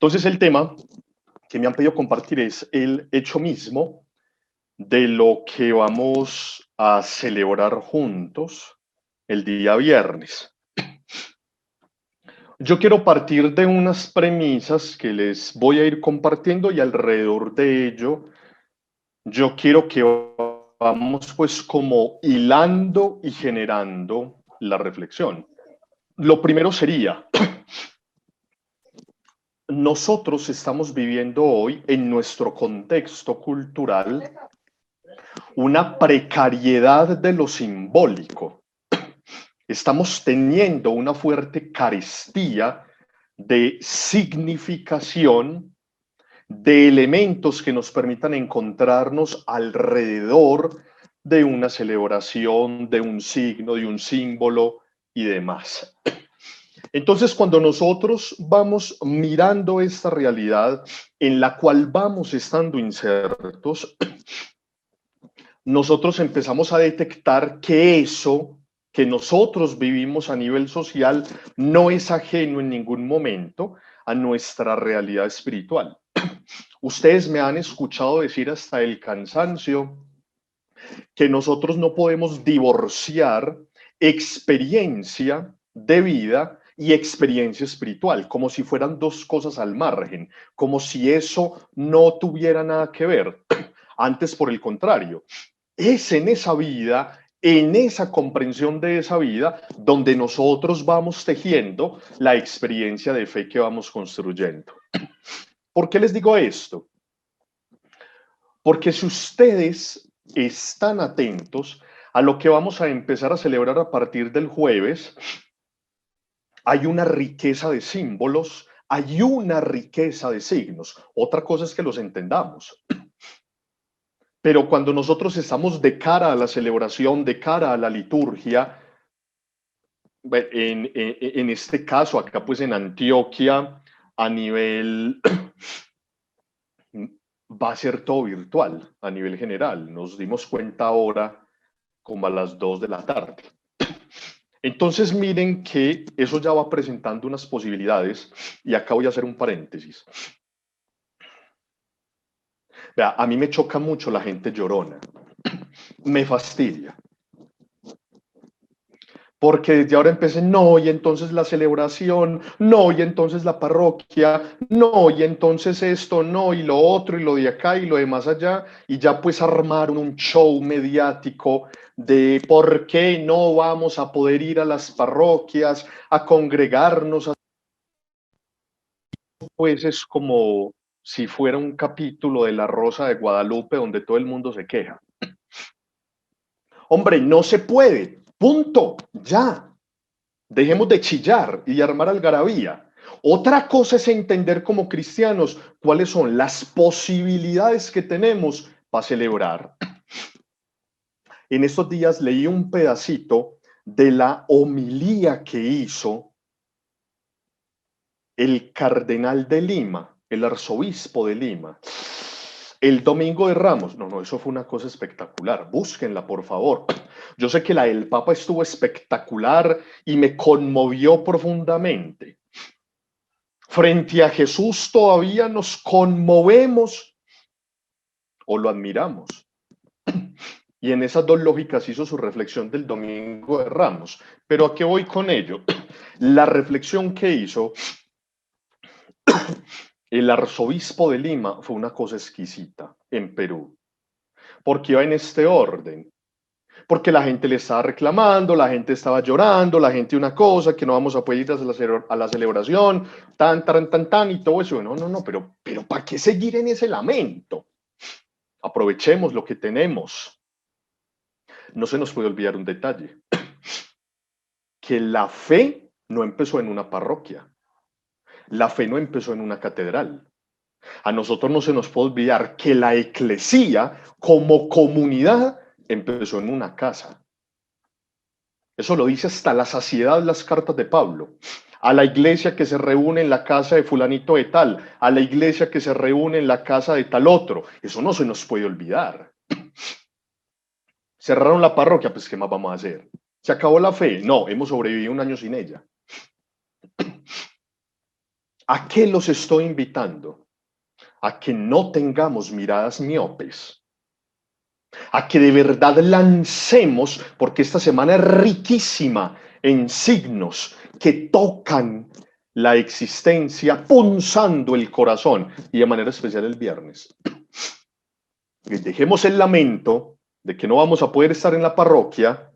Entonces el tema que me han pedido compartir es el hecho mismo de lo que vamos a celebrar juntos el día viernes. Yo quiero partir de unas premisas que les voy a ir compartiendo y alrededor de ello yo quiero que vamos pues como hilando y generando la reflexión. Lo primero sería, nosotros estamos viviendo hoy en nuestro contexto cultural una precariedad de lo simbólico. Estamos teniendo una fuerte carestía de significación, de elementos que nos permitan encontrarnos alrededor de una celebración, de un signo, de un símbolo y demás. Entonces, cuando nosotros vamos mirando esta realidad en la cual vamos estando insertos, nosotros empezamos a detectar que eso que nosotros vivimos a nivel social no es ajeno en ningún momento a nuestra realidad espiritual. Ustedes me han escuchado decir hasta el cansancio que nosotros no podemos divorciar experiencia de vida y experiencia espiritual, como si fueran dos cosas al margen, como si eso no tuviera nada que ver. Antes, por el contrario, es en esa vida, en esa comprensión de esa vida, donde nosotros vamos tejiendo la experiencia de fe que vamos construyendo. ¿Por qué les digo esto? Porque si ustedes están atentos a lo que vamos a empezar a celebrar a partir del jueves, hay una riqueza de símbolos, hay una riqueza de signos. Otra cosa es que los entendamos. Pero cuando nosotros estamos de cara a la celebración, de cara a la liturgia, en este caso, acá pues en Antioquia, a nivel, va a ser todo virtual, a nivel general. Nos dimos cuenta ahora como a las 2 de la tarde. Entonces miren que eso ya va presentando unas posibilidades y acá voy a hacer un paréntesis. Vea, a mí me choca mucho la gente llorona, me fastidia. Porque desde ahora empecé, no, y entonces la celebración, no, y entonces la parroquia, no, y entonces esto, no, y lo otro, y lo de acá, y lo de más allá, y ya pues armaron un show mediático de por qué no vamos a poder ir a las parroquias, a congregarnos, pues es como si fuera un capítulo de La Rosa de Guadalupe donde todo el mundo se queja. Hombre, no se puede, punto, ya. Dejemos de chillar y de armar algarabía. Otra cosa es entender como cristianos cuáles son las posibilidades que tenemos para celebrar. En estos días leí un pedacito de la homilía que hizo el cardenal de Lima, el arzobispo de Lima, el domingo de Ramos. No, eso fue una cosa espectacular. Búsquenla, por favor. Yo sé que la del Papa estuvo espectacular y me conmovió profundamente. Frente a Jesús todavía nos conmovemos o lo admiramos. Y en esas dos lógicas hizo su reflexión del domingo de Ramos. Pero ¿a qué voy con ello? La reflexión que hizo el arzobispo de Lima fue una cosa exquisita en Perú, porque iba en este orden. Porque la gente le estaba reclamando, la gente estaba llorando, la gente una cosa, que no vamos a poder ir a la celebración, tan, y todo eso. No, pero ¿para qué seguir en ese lamento? Aprovechemos lo que tenemos. No se nos puede olvidar un detalle, que la fe no empezó en una parroquia, la fe no empezó en una catedral. A nosotros no se nos puede olvidar que la eclesía como comunidad empezó en una casa. Eso lo dice hasta la saciedad las cartas de Pablo. A la iglesia que se reúne en la casa de fulanito de tal, a la iglesia que se reúne en la casa de tal otro. Eso no se nos puede olvidar. Cerraron la parroquia, pues ¿qué más vamos a hacer? ¿Se acabó la fe? No, hemos sobrevivido un año sin ella. ¿A qué los estoy invitando? A que no tengamos miradas miopes, a que de verdad lancemos, porque esta semana es riquísima en signos que tocan la existencia, punzando el corazón, y de manera especial el viernes. Y dejemos el lamento de que no vamos a poder estar en la parroquia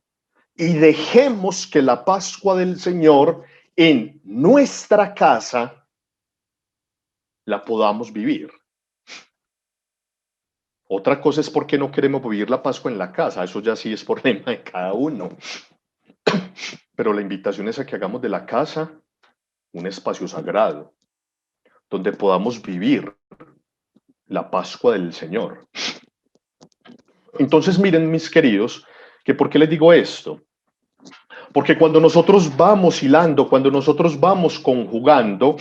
y dejemos que la Pascua del Señor en nuestra casa la podamos vivir. Otra cosa es por qué no queremos vivir la Pascua en la casa, eso ya sí es problema de cada uno. Pero la invitación es a que hagamos de la casa un espacio sagrado, donde podamos vivir la Pascua del Señor. Entonces miren, mis queridos, que ¿por qué les digo esto? Porque cuando nosotros vamos hilando, cuando nosotros vamos conjugando,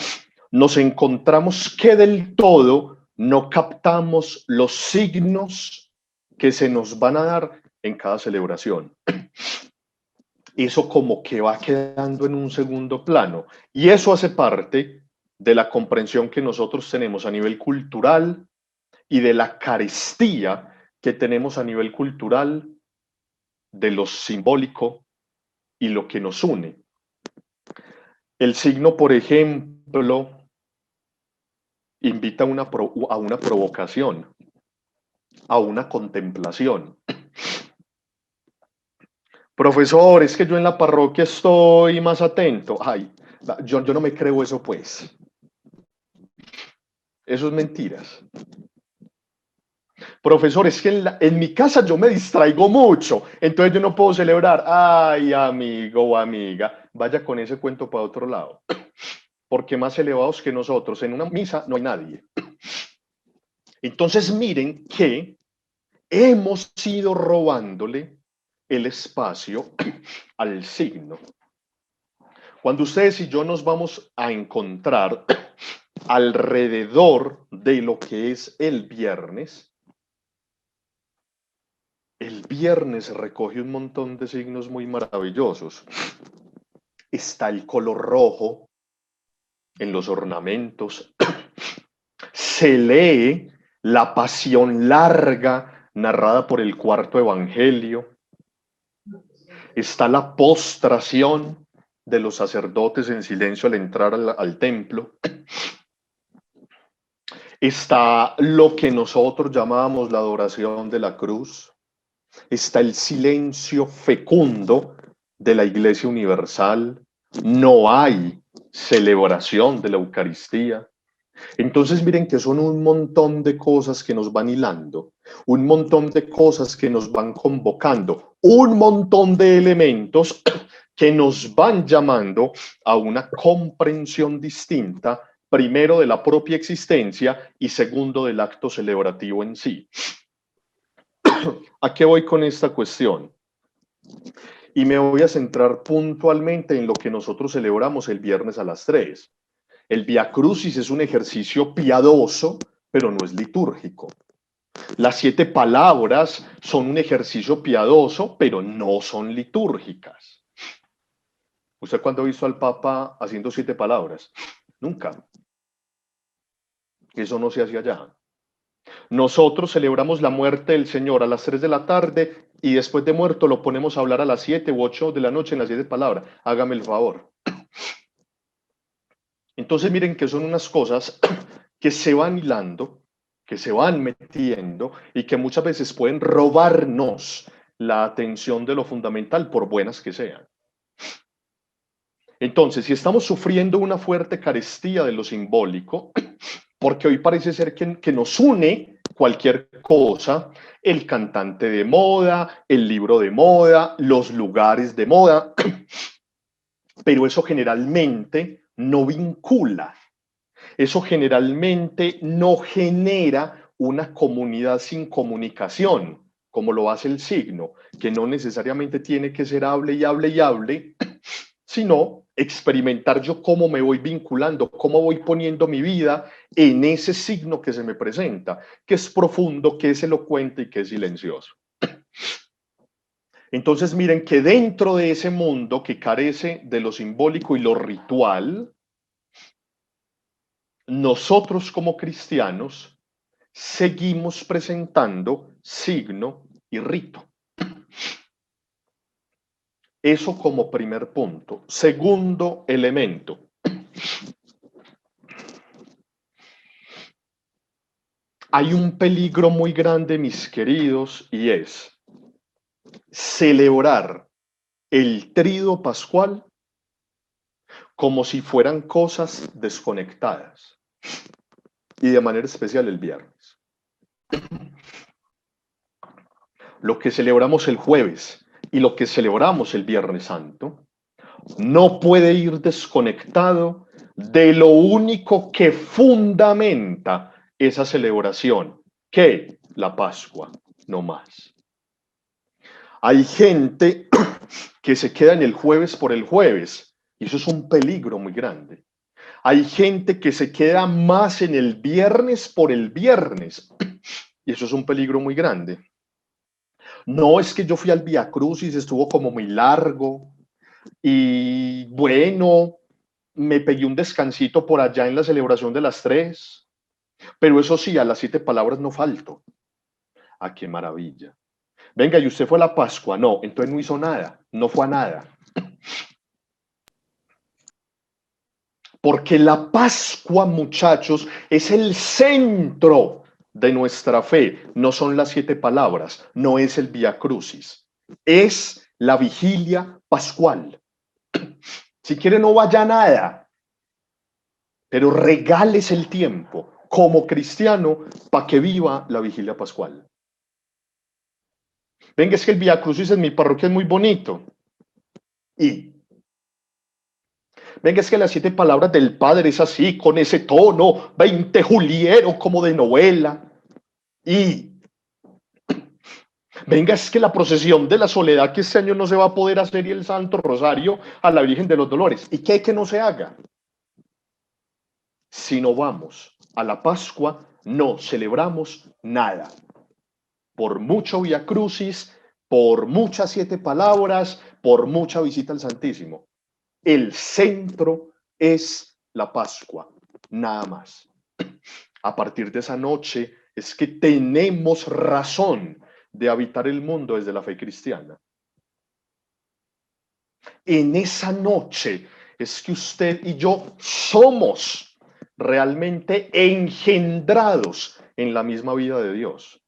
nos encontramos que del todo no captamos los signos que se nos van a dar en cada celebración. Eso como que va quedando en un segundo plano. Y eso hace parte de la comprensión que nosotros tenemos a nivel cultural y de la carestía que tenemos a nivel cultural de lo simbólico y lo que nos une. El signo, por ejemplo, invita a una provocación, a una contemplación. Profesor, es que yo en la parroquia estoy más atento. Ay, yo no me creo eso, pues. Eso es mentiras. Profesor, es que en mi casa yo me distraigo mucho, entonces yo no puedo celebrar. Ay, amigo o amiga, vaya con ese cuento para otro lado. Porque más elevados que nosotros en una misa no hay nadie. Entonces miren que hemos ido robándole el espacio al signo. Cuando ustedes y yo nos vamos a encontrar alrededor de lo que es el viernes recoge un montón de signos muy maravillosos. Está el color rojo en los ornamentos. Se lee la pasión larga narrada por el cuarto evangelio. Está la postración de los sacerdotes en silencio al entrar al templo. Está lo que nosotros llamábamos la adoración de la cruz. Está el silencio fecundo de la Iglesia Universal. No hay celebración de la Eucaristía. Entonces miren que son un montón de cosas que nos van hilando, un montón de cosas que nos van convocando, un montón de elementos que nos van llamando a una comprensión distinta, primero de la propia existencia y segundo del acto celebrativo en sí. ¿A qué voy con esta cuestión? Y me voy a centrar puntualmente en lo que nosotros celebramos el viernes a las 3. El Vía Crucis es un ejercicio piadoso, pero no es litúrgico. Las 7 palabras son un ejercicio piadoso, pero no son litúrgicas. ¿Usted cuándo ha visto al Papa haciendo 7 palabras? Nunca. Eso no se hace allá. Nosotros celebramos la muerte del Señor a las 3 de la tarde y después de muerto lo ponemos a hablar a las 7 u 8 de la noche en las 7 palabras. Hágame el favor. Entonces miren que son unas cosas que se van hilando, que se van metiendo y que muchas veces pueden robarnos la atención de lo fundamental por buenas que sean. Entonces, si estamos sufriendo una fuerte carestía de lo simbólico, porque hoy parece ser que nos une cualquier cosa, el cantante de moda, el libro de moda, los lugares de moda, pero eso generalmente no vincula, eso generalmente no genera una comunidad sin comunicación, como lo hace el signo, que no necesariamente tiene que ser hable y hable y hable, sino experimentar yo cómo me voy vinculando, cómo voy poniendo mi vida en ese signo que se me presenta, que es profundo, que es elocuente y que es silencioso. Entonces miren que dentro de ese mundo que carece de lo simbólico y lo ritual, nosotros como cristianos seguimos presentando signo y rito. Eso como primer punto. Segundo elemento. Hay un peligro muy grande, mis queridos, y es celebrar el tríodo pascual como si fueran cosas desconectadas, y de manera especial el viernes. Lo que celebramos el jueves y lo que celebramos el Viernes Santo no puede ir desconectado de lo único que fundamenta esa celebración, que la Pascua, no más. Hay gente que se queda en el jueves por el jueves, y eso es un peligro muy grande. Hay gente que se queda más en el viernes por el viernes, y eso es un peligro muy grande. No, es que yo fui al Via Crucis, estuvo como muy largo, y bueno, me pegué un descansito por allá en la celebración de las 3, pero eso sí, a las 7 palabras no falto. ¡Ah, qué maravilla! Venga, ¿y usted fue a la Pascua? No, entonces no hizo nada, no fue a nada. Porque la Pascua, muchachos, es el centro de nuestra fe. No son las 7 palabras, no es el Via Crucis, es la vigilia pascual. Si quiere, no vaya a nada, pero regales el tiempo como cristiano para que viva la vigilia pascual. Venga, es que el Via Crucis en mi parroquia es muy bonito. Y venga, es que las 7 palabras del Padre es así, con ese tono 20 juliero como de novela. Y venga, es que la procesión de la soledad que este año no se va a poder hacer y el Santo Rosario a la Virgen de los Dolores. ¿Y qué hay que no se haga? Si no vamos a la Pascua, no celebramos nada. Por mucho Via Crucis, por muchas 7 palabras, por mucha visita al Santísimo. El centro es la Pascua, nada más. A partir de esa noche es que tenemos razón de habitar el mundo desde la fe cristiana. En esa noche es que usted y yo somos realmente engendrados en la misma vida de Dios.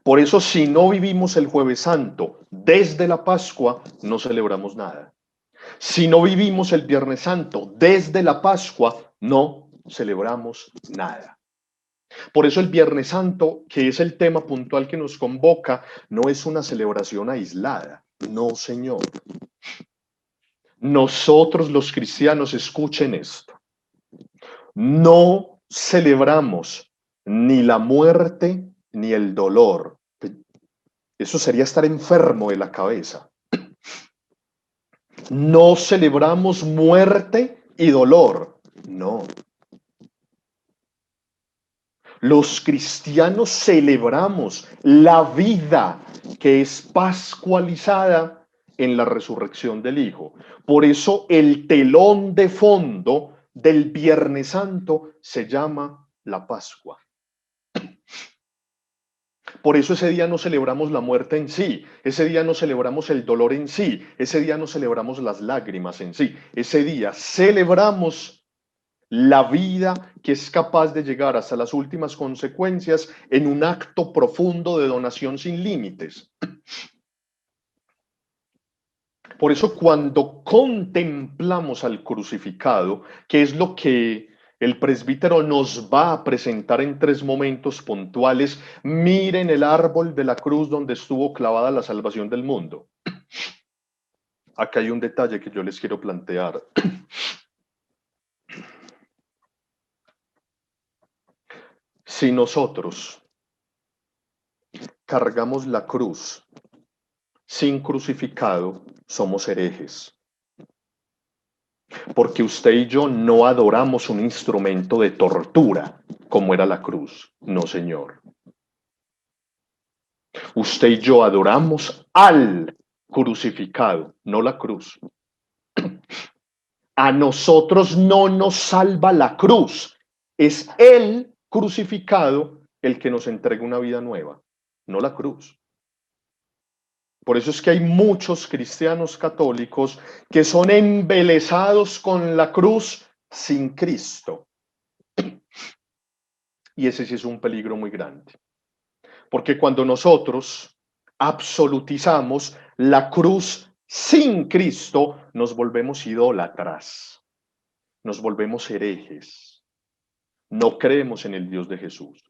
Por eso, si no vivimos el Jueves Santo desde la Pascua, no celebramos nada. Si no vivimos el Viernes Santo desde la Pascua, no celebramos nada. Por eso el Viernes Santo, que es el tema puntual que nos convoca, no es una celebración aislada. No, señor. Nosotros los cristianos, escuchen esto, no celebramos ni la muerte ni el dolor. Eso sería estar enfermo de la cabeza. No celebramos muerte y dolor. No. Los cristianos celebramos la vida que es pascualizada en la resurrección del Hijo. Por eso el telón de fondo del Viernes Santo se llama la Pascua. Por eso ese día no celebramos la muerte en sí, ese día no celebramos el dolor en sí, ese día no celebramos las lágrimas en sí, ese día celebramos la vida que es capaz de llegar hasta las últimas consecuencias en un acto profundo de donación sin límites. Por eso cuando contemplamos al crucificado, que es lo que el presbítero nos va a presentar en 3 momentos puntuales, miren el árbol de la cruz donde estuvo clavada la salvación del mundo. Acá hay un detalle que yo les quiero plantear. Si nosotros cargamos la cruz sin crucificado, somos herejes. Porque usted y yo no adoramos un instrumento de tortura como era la cruz. No, señor. Usted y yo adoramos al crucificado, no la cruz. A nosotros no nos salva la cruz. Es el crucificado el que nos entrega una vida nueva, no la cruz. Por eso es que hay muchos cristianos católicos que son embelesados con la cruz sin Cristo. Y ese sí es un peligro muy grande. Porque cuando nosotros absolutizamos la cruz sin Cristo, nos volvemos idólatras, nos volvemos herejes, no creemos en el Dios de Jesús.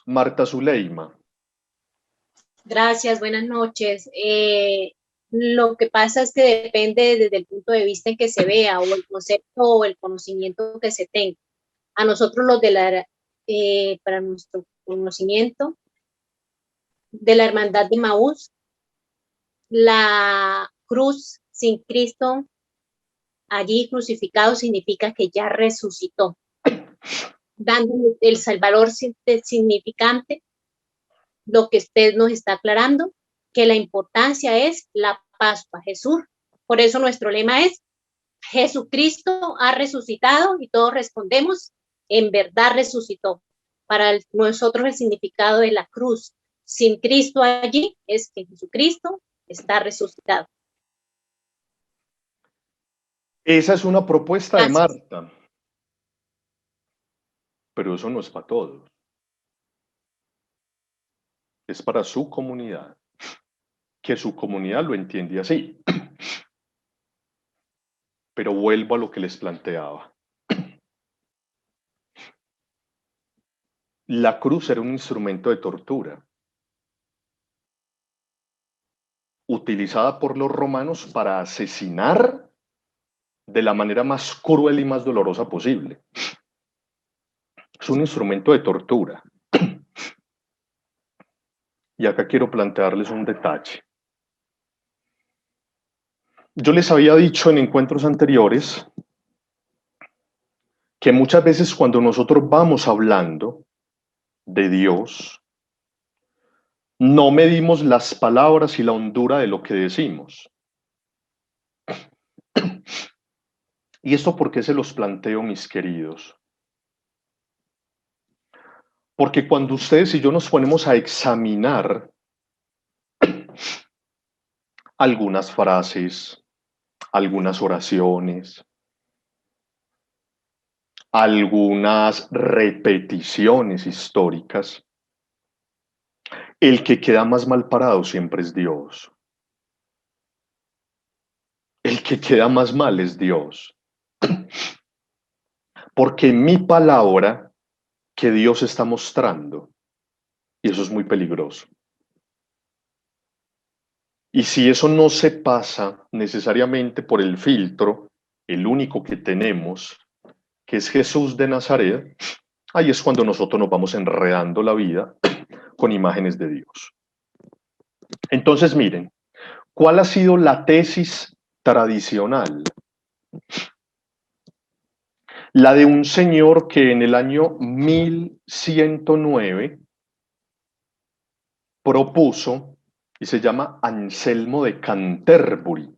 Marta Zuleima. Gracias, buenas noches. Lo que pasa es que depende desde el punto de vista en que se vea o el concepto o el conocimiento que se tenga. A nosotros los de para nuestro conocimiento de la hermandad de Maús, la cruz sin Cristo allí crucificado significa que ya resucitó, dando el Salvador significante, lo que usted nos está aclarando, que la importancia es la Pascua, Jesús. Por eso nuestro lema es Jesucristo ha resucitado y todos respondemos, en verdad resucitó. Para nosotros el significado de la cruz sin Cristo allí es que Jesucristo está resucitado. Esa es una propuesta de Gracias. Marta, pero eso no es para todos. Es para su comunidad, que su comunidad lo entiende así. Pero vuelvo a lo que les planteaba. La cruz era un instrumento de tortura, utilizada por los romanos para asesinar de la manera más cruel y más dolorosa posible. Es un instrumento de tortura. Y acá quiero plantearles un detalle. Yo les había dicho en encuentros anteriores que muchas veces cuando nosotros vamos hablando de Dios, no medimos las palabras y la hondura de lo que decimos. ¿Y esto por qué se los planteo, mis queridos? Porque cuando ustedes y yo nos ponemos a examinar algunas frases, algunas oraciones, algunas repeticiones históricas, el que queda más mal parado siempre es Dios. El que queda más mal es Dios. Porque mi palabra que Dios está mostrando, y eso es muy peligroso. Y si eso no se pasa necesariamente por el filtro, el único que tenemos, que es Jesús de Nazaret, ahí es cuando nosotros nos vamos enredando la vida con imágenes de Dios. Entonces, miren, ¿cuál ha sido la tesis tradicional? La de un señor que en el año 1109 propuso, y se llama Anselmo de Canterbury,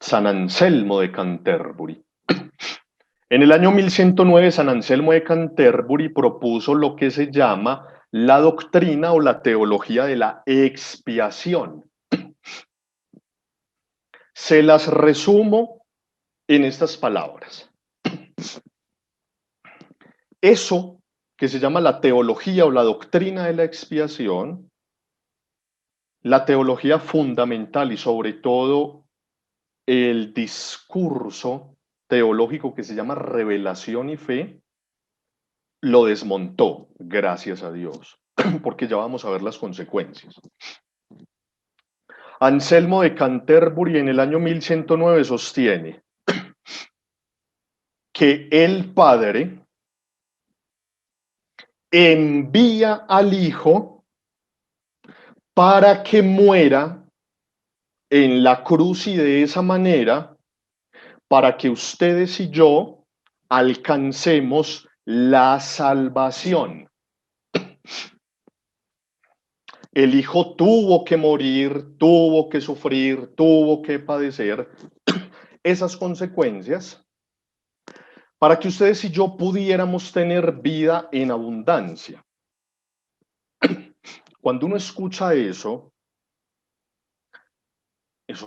San Anselmo de Canterbury. En el año 1109, San Anselmo de Canterbury propuso lo que se llama la doctrina o la teología de la expiación. Se las resumo en estas palabras. Eso que se llama la teología o la doctrina de la expiación, la teología fundamental y sobre todo el discurso teológico que se llama revelación y fe, lo desmontó, gracias a Dios, porque ya vamos a ver las consecuencias. Anselmo de Canterbury en el año 1109 sostiene que el Padre envía al Hijo para que muera en la cruz y de esa manera, para que ustedes y yo alcancemos la salvación. El Hijo tuvo que morir, tuvo que sufrir, tuvo que padecer esas consecuencias para que ustedes y yo pudiéramos tener vida en abundancia. Cuando uno escucha eso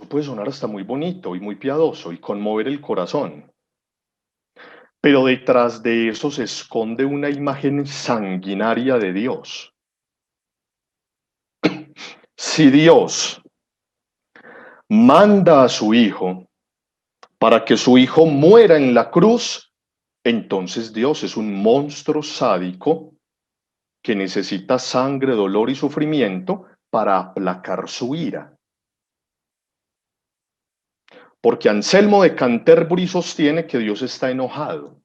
puede sonar hasta muy bonito y muy piadoso y conmover el corazón. Pero detrás de eso se esconde una imagen sanguinaria de Dios. Si Dios manda a su Hijo para que su Hijo muera en la cruz, entonces Dios es un monstruo sádico que necesita sangre, dolor y sufrimiento para aplacar su ira. Porque Anselmo de Canterbury sostiene que Dios está enojado.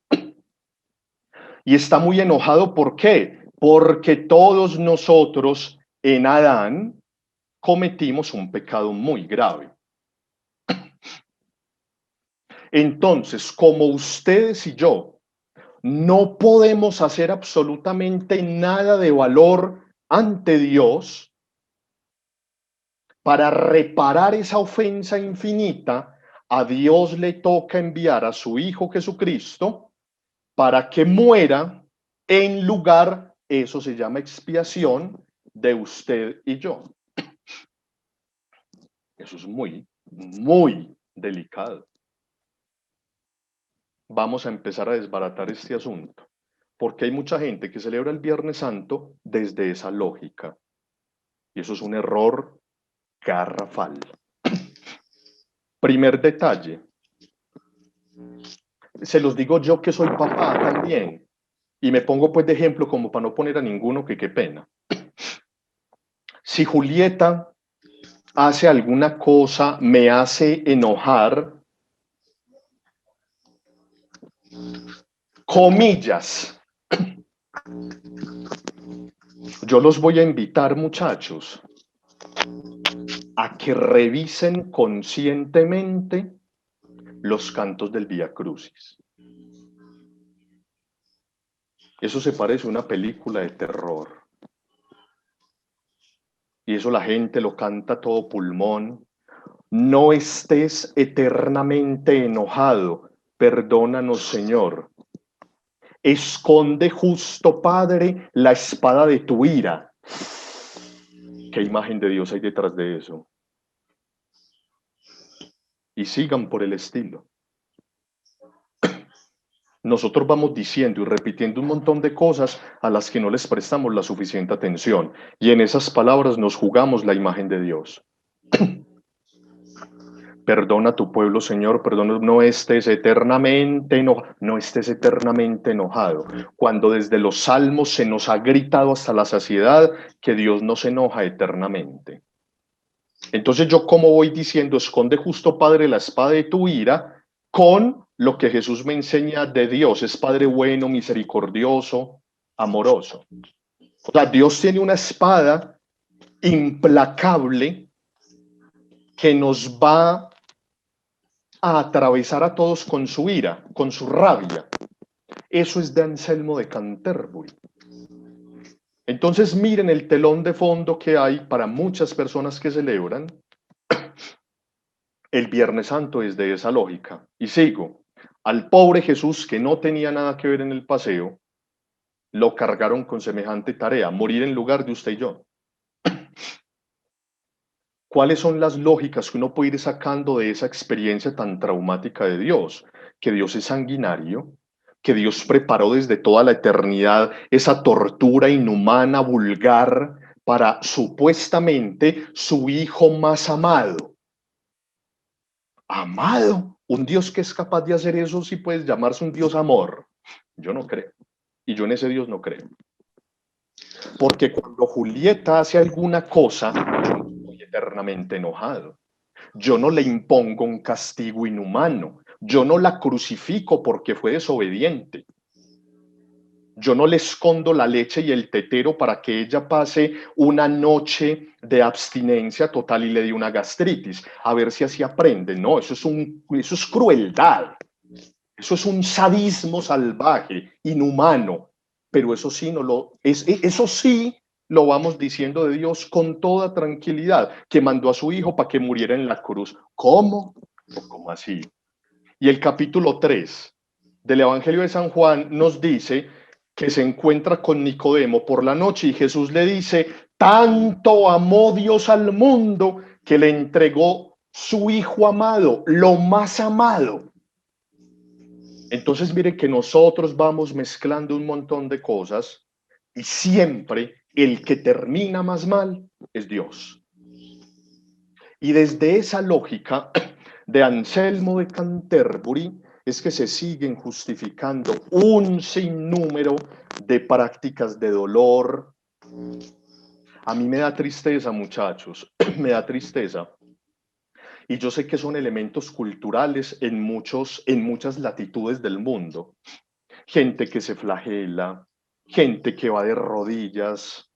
Y está muy enojado, ¿por qué? Porque todos nosotros en Adán cometimos un pecado muy grave. Entonces, como ustedes y yo no podemos hacer absolutamente nada de valor ante Dios para reparar esa ofensa infinita, a Dios le toca enviar a su Hijo Jesucristo para que muera en lugar, eso se llama expiación, de usted y yo. Eso es muy, muy delicado. Vamos a empezar a desbaratar este asunto, porque hay mucha gente que celebra el Viernes Santo desde esa lógica, y eso es un error garrafal. Primer detalle, se los digo yo que soy papá también, y me pongo pues de ejemplo como para no poner a ninguno que qué pena. Si Julieta hace alguna cosa, me hace enojar, comillas, yo los voy a invitar, muchachos, a que revisen conscientemente los cantos del Vía Crucis. Eso se parece a una película de terror. Y eso la gente lo canta a todo pulmón. No estés eternamente enojado, perdónanos, Señor. Esconde, justo Padre, la espada de tu ira. ¿Qué imagen de Dios hay detrás de eso? Y sigan por el estilo. Nosotros vamos diciendo y repitiendo un montón de cosas a las que no les prestamos la suficiente atención. Y en esas palabras nos jugamos la imagen de Dios. Perdona a tu pueblo, Señor, perdona, no estés eternamente enojado, no estés eternamente enojado. Cuando desde los salmos se nos ha gritado hasta la saciedad que Dios no se enoja eternamente. Entonces yo como voy diciendo, esconde justo Padre la espada de tu ira, con lo que Jesús me enseña de Dios, es Padre bueno, misericordioso, amoroso. O sea, Dios tiene una espada implacable que nos va a atravesar a todos con su ira, con su rabia. Eso es de Anselmo de Canterbury. Entonces miren el telón de fondo que hay para muchas personas que celebran el Viernes Santo es de esa lógica. Y sigo, al pobre Jesús que no tenía nada que ver en el paseo, lo cargaron con semejante tarea, morir en lugar de usted y yo. ¿Cuáles son las lógicas que uno puede ir sacando de esa experiencia tan traumática de Dios? Que Dios es sanguinario, que Dios preparó desde toda la eternidad esa tortura inhumana, vulgar, para supuestamente su hijo más amado. Amado, un Dios que es capaz de hacer eso, sí puede llamarse un Dios amor. Yo no creo. Y yo en ese Dios no creo. Porque cuando Julieta hace alguna cosa, yo no estoy eternamente enojado. Yo no le impongo un castigo inhumano. Yo no la crucifico porque fue desobediente. Yo no le escondo la leche y el tetero para que ella pase una noche de abstinencia total y le dé una gastritis. A ver si así aprende. No, eso es crueldad. Eso es un sadismo salvaje, inhumano. Pero eso sí, eso sí lo vamos diciendo de Dios con toda tranquilidad, que mandó a su hijo para que muriera en la cruz. ¿Cómo? ¿Cómo así? Y el capítulo 3 del Evangelio de San Juan nos dice que se encuentra con Nicodemo por la noche y Jesús le dice, tanto amó Dios al mundo que le entregó su Hijo amado, lo más amado. Entonces mire que nosotros vamos mezclando un montón de cosas y siempre el que termina más mal es Dios. Y desde esa lógica de Anselmo de Canterbury es que se siguen justificando un sinnúmero de prácticas de dolor. A mí me da tristeza, muchachos, me da tristeza. Y yo sé que son elementos culturales en muchas latitudes del mundo. Gente que se flagela, gente que va de rodillas.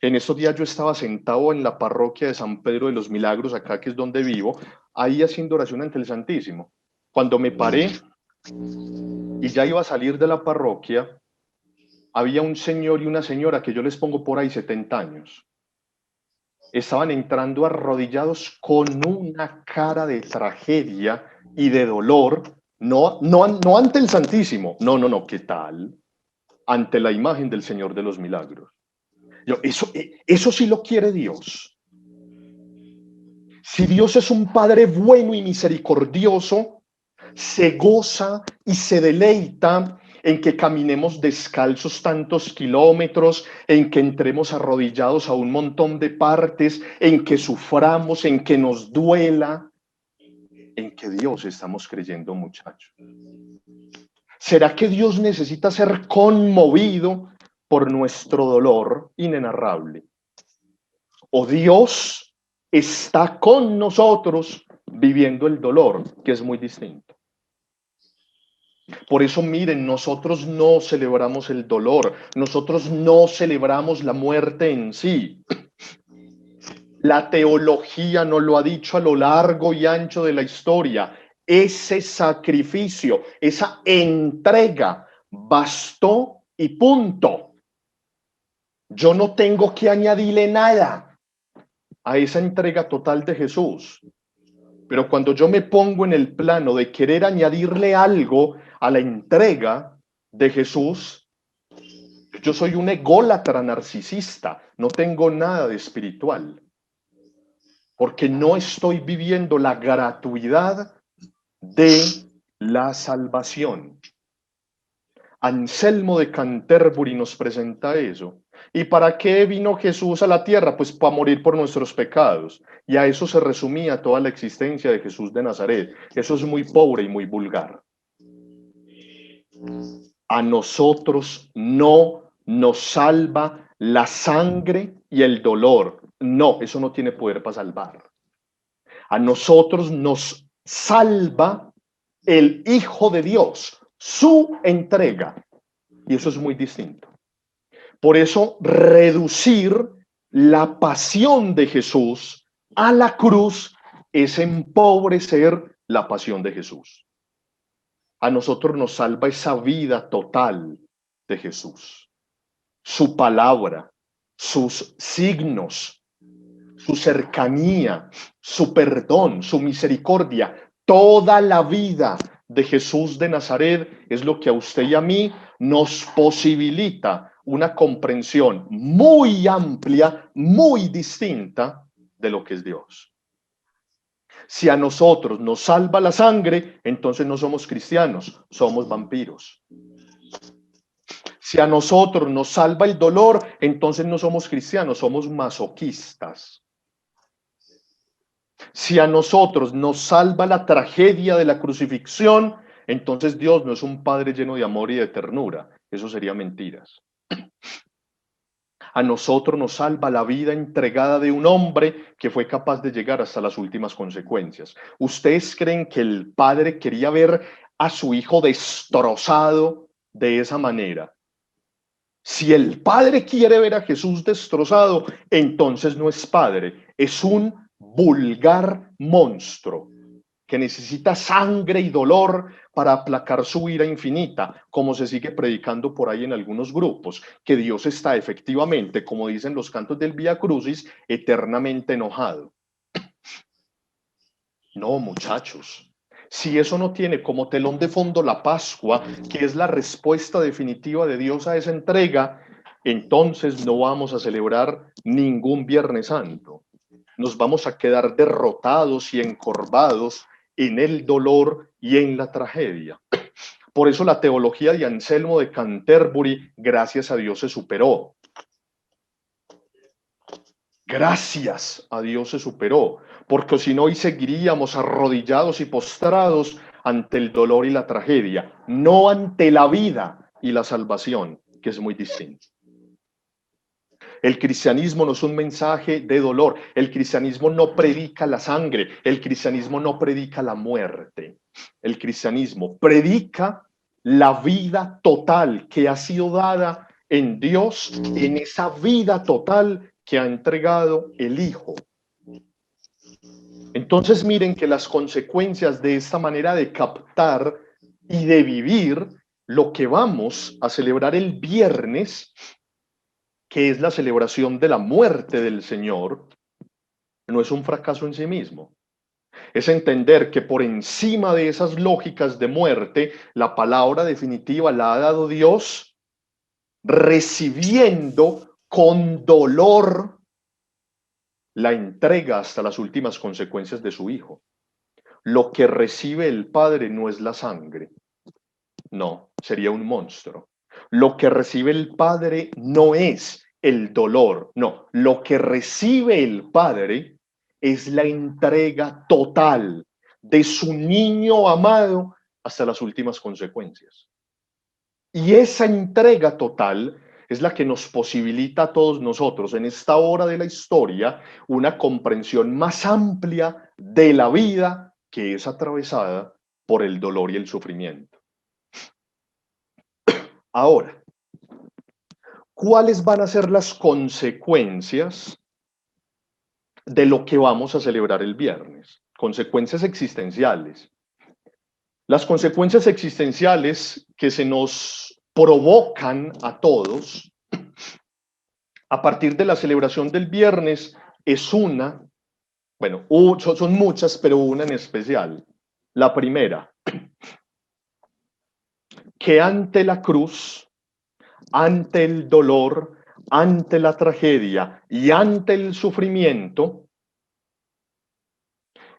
En estos días yo estaba sentado en la parroquia de San Pedro de los Milagros, acá que es donde vivo, ahí haciendo oración ante el Santísimo. Cuando me paré y ya iba a salir de la parroquia, había un señor y una señora que yo les pongo por ahí 70 años. Estaban entrando arrodillados con una cara de tragedia y de dolor, no ante el Santísimo, no, ¿qué tal? Ante la imagen del Señor de los Milagros. Eso sí lo quiere Dios. Si Dios es un Padre bueno y misericordioso, se goza y se deleita en que caminemos descalzos tantos kilómetros, en que entremos arrodillados a un montón de partes, en que suframos, en que nos duela, en que Dios estamos creyendo, muchachos. ¿Será que Dios necesita ser conmovido por nuestro dolor inenarrable? ¿O Dios está con nosotros viviendo el dolor, que es muy distinto? Por eso, miren, nosotros no celebramos el dolor, nosotros no celebramos la muerte en sí. La teología nos lo ha dicho a lo largo y ancho de la historia. Ese sacrificio, esa entrega, bastó y punto. Yo no tengo que añadirle nada a esa entrega total de Jesús. Pero cuando yo me pongo en el plano de querer añadirle algo a la entrega de Jesús, yo soy un ególatra narcisista, no tengo nada de espiritual, porque no estoy viviendo la gratuidad de la salvación. Anselmo de Canterbury nos presenta eso. ¿Y para qué vino Jesús a la tierra? Pues para morir por nuestros pecados. Y a eso se resumía toda la existencia de Jesús de Nazaret. Eso es muy pobre y muy vulgar. A nosotros no nos salva la sangre y el dolor. No, eso no tiene poder para salvar. A nosotros nos salva el Hijo de Dios, su entrega. Y eso es muy distinto. Por eso, reducir la pasión de Jesús a la cruz es empobrecer la pasión de Jesús. A nosotros nos salva esa vida total de Jesús. Su palabra, sus signos, su cercanía, su perdón, su misericordia, toda la vida de Jesús de Nazaret es lo que a usted y a mí nos posibilita una comprensión muy amplia, muy distinta de lo que es Dios. Si a nosotros nos salva la sangre, entonces no somos cristianos, somos vampiros. Si a nosotros nos salva el dolor, entonces no somos cristianos, somos masoquistas. Si a nosotros nos salva la tragedia de la crucifixión, entonces Dios no es un Padre lleno de amor y de ternura. Eso sería mentiras. A nosotros nos salva la vida entregada de un hombre que fue capaz de llegar hasta las últimas consecuencias. ¿Ustedes creen que el Padre quería ver a su hijo destrozado de esa manera? Si el Padre quiere ver a Jesús destrozado, entonces no es Padre, es un vulgar monstruo que necesita sangre y dolor para aplacar su ira infinita, como se sigue predicando por ahí en algunos grupos, que Dios está efectivamente, como dicen los cantos del Vía Crucis, eternamente enojado. No, muchachos, Si eso no tiene como telón de fondo la Pascua, que es la respuesta definitiva de Dios a esa entrega, entonces no vamos a celebrar ningún Viernes Santo. Nos vamos a quedar derrotados y encorvados en el dolor y en la tragedia. Por eso la teología de Anselmo de Canterbury, gracias a Dios, se superó. Gracias a Dios se superó, porque si no, hoy seguiríamos arrodillados y postrados ante el dolor y la tragedia, no ante la vida y la salvación, que es muy distinto. El cristianismo no es un mensaje de dolor, el cristianismo no predica la sangre, el cristianismo no predica la muerte, el cristianismo predica la vida total que ha sido dada en Dios, en esa vida total que ha entregado el Hijo. Entonces miren que las consecuencias de esta manera de captar y de vivir lo que vamos a celebrar el viernes, que es la celebración de la muerte del Señor, no es un fracaso en sí mismo. Es entender que por encima de esas lógicas de muerte, la palabra definitiva la ha dado Dios, recibiendo con dolor la entrega hasta las últimas consecuencias de su Hijo. Lo que recibe el Padre no es la sangre, no, sería un monstruo. Lo que recibe el Padre no es el dolor, no, lo que recibe el Padre es la entrega total de su niño amado hasta las últimas consecuencias. Y esa entrega total es la que nos posibilita a todos nosotros en esta hora de la historia una comprensión más amplia de la vida que es atravesada por el dolor y el sufrimiento. Ahora, ¿cuáles van a ser las consecuencias de lo que vamos a celebrar el viernes? Consecuencias existenciales. Las consecuencias existenciales que se nos provocan a todos a partir de la celebración del viernes es una, bueno, son muchas, pero una en especial. La primera, que ante la cruz, ante el dolor, ante la tragedia y ante el sufrimiento,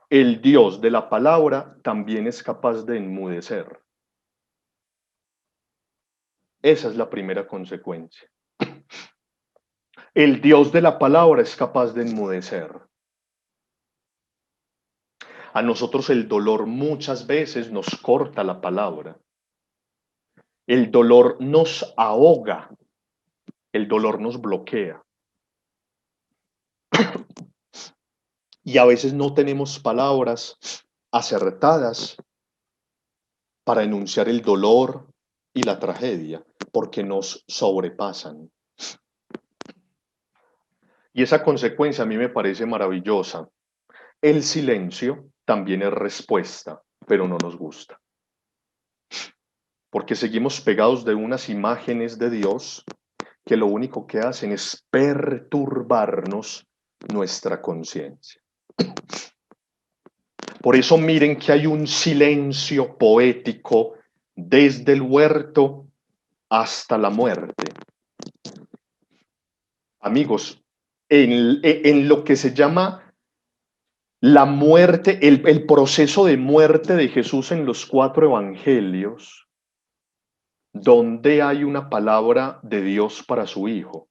el Dios de la palabra también es capaz de enmudecer. Esa es la primera consecuencia. El Dios de la palabra es capaz de enmudecer. A nosotros el dolor muchas veces nos corta la palabra. El dolor nos ahoga. El dolor nos bloquea. Y a veces no tenemos palabras acertadas para enunciar el dolor y la tragedia, porque nos sobrepasan. Y esa consecuencia a mí me parece maravillosa. El silencio también es respuesta, pero no nos gusta. Porque seguimos pegados de unas imágenes de Dios que lo único que hacen es perturbarnos nuestra conciencia. Por eso miren que hay un silencio poético desde el huerto hasta la muerte. Amigos, en lo que se llama la muerte, el proceso de muerte de Jesús en los 4 evangelios, ¿dónde hay una palabra de Dios para su Hijo?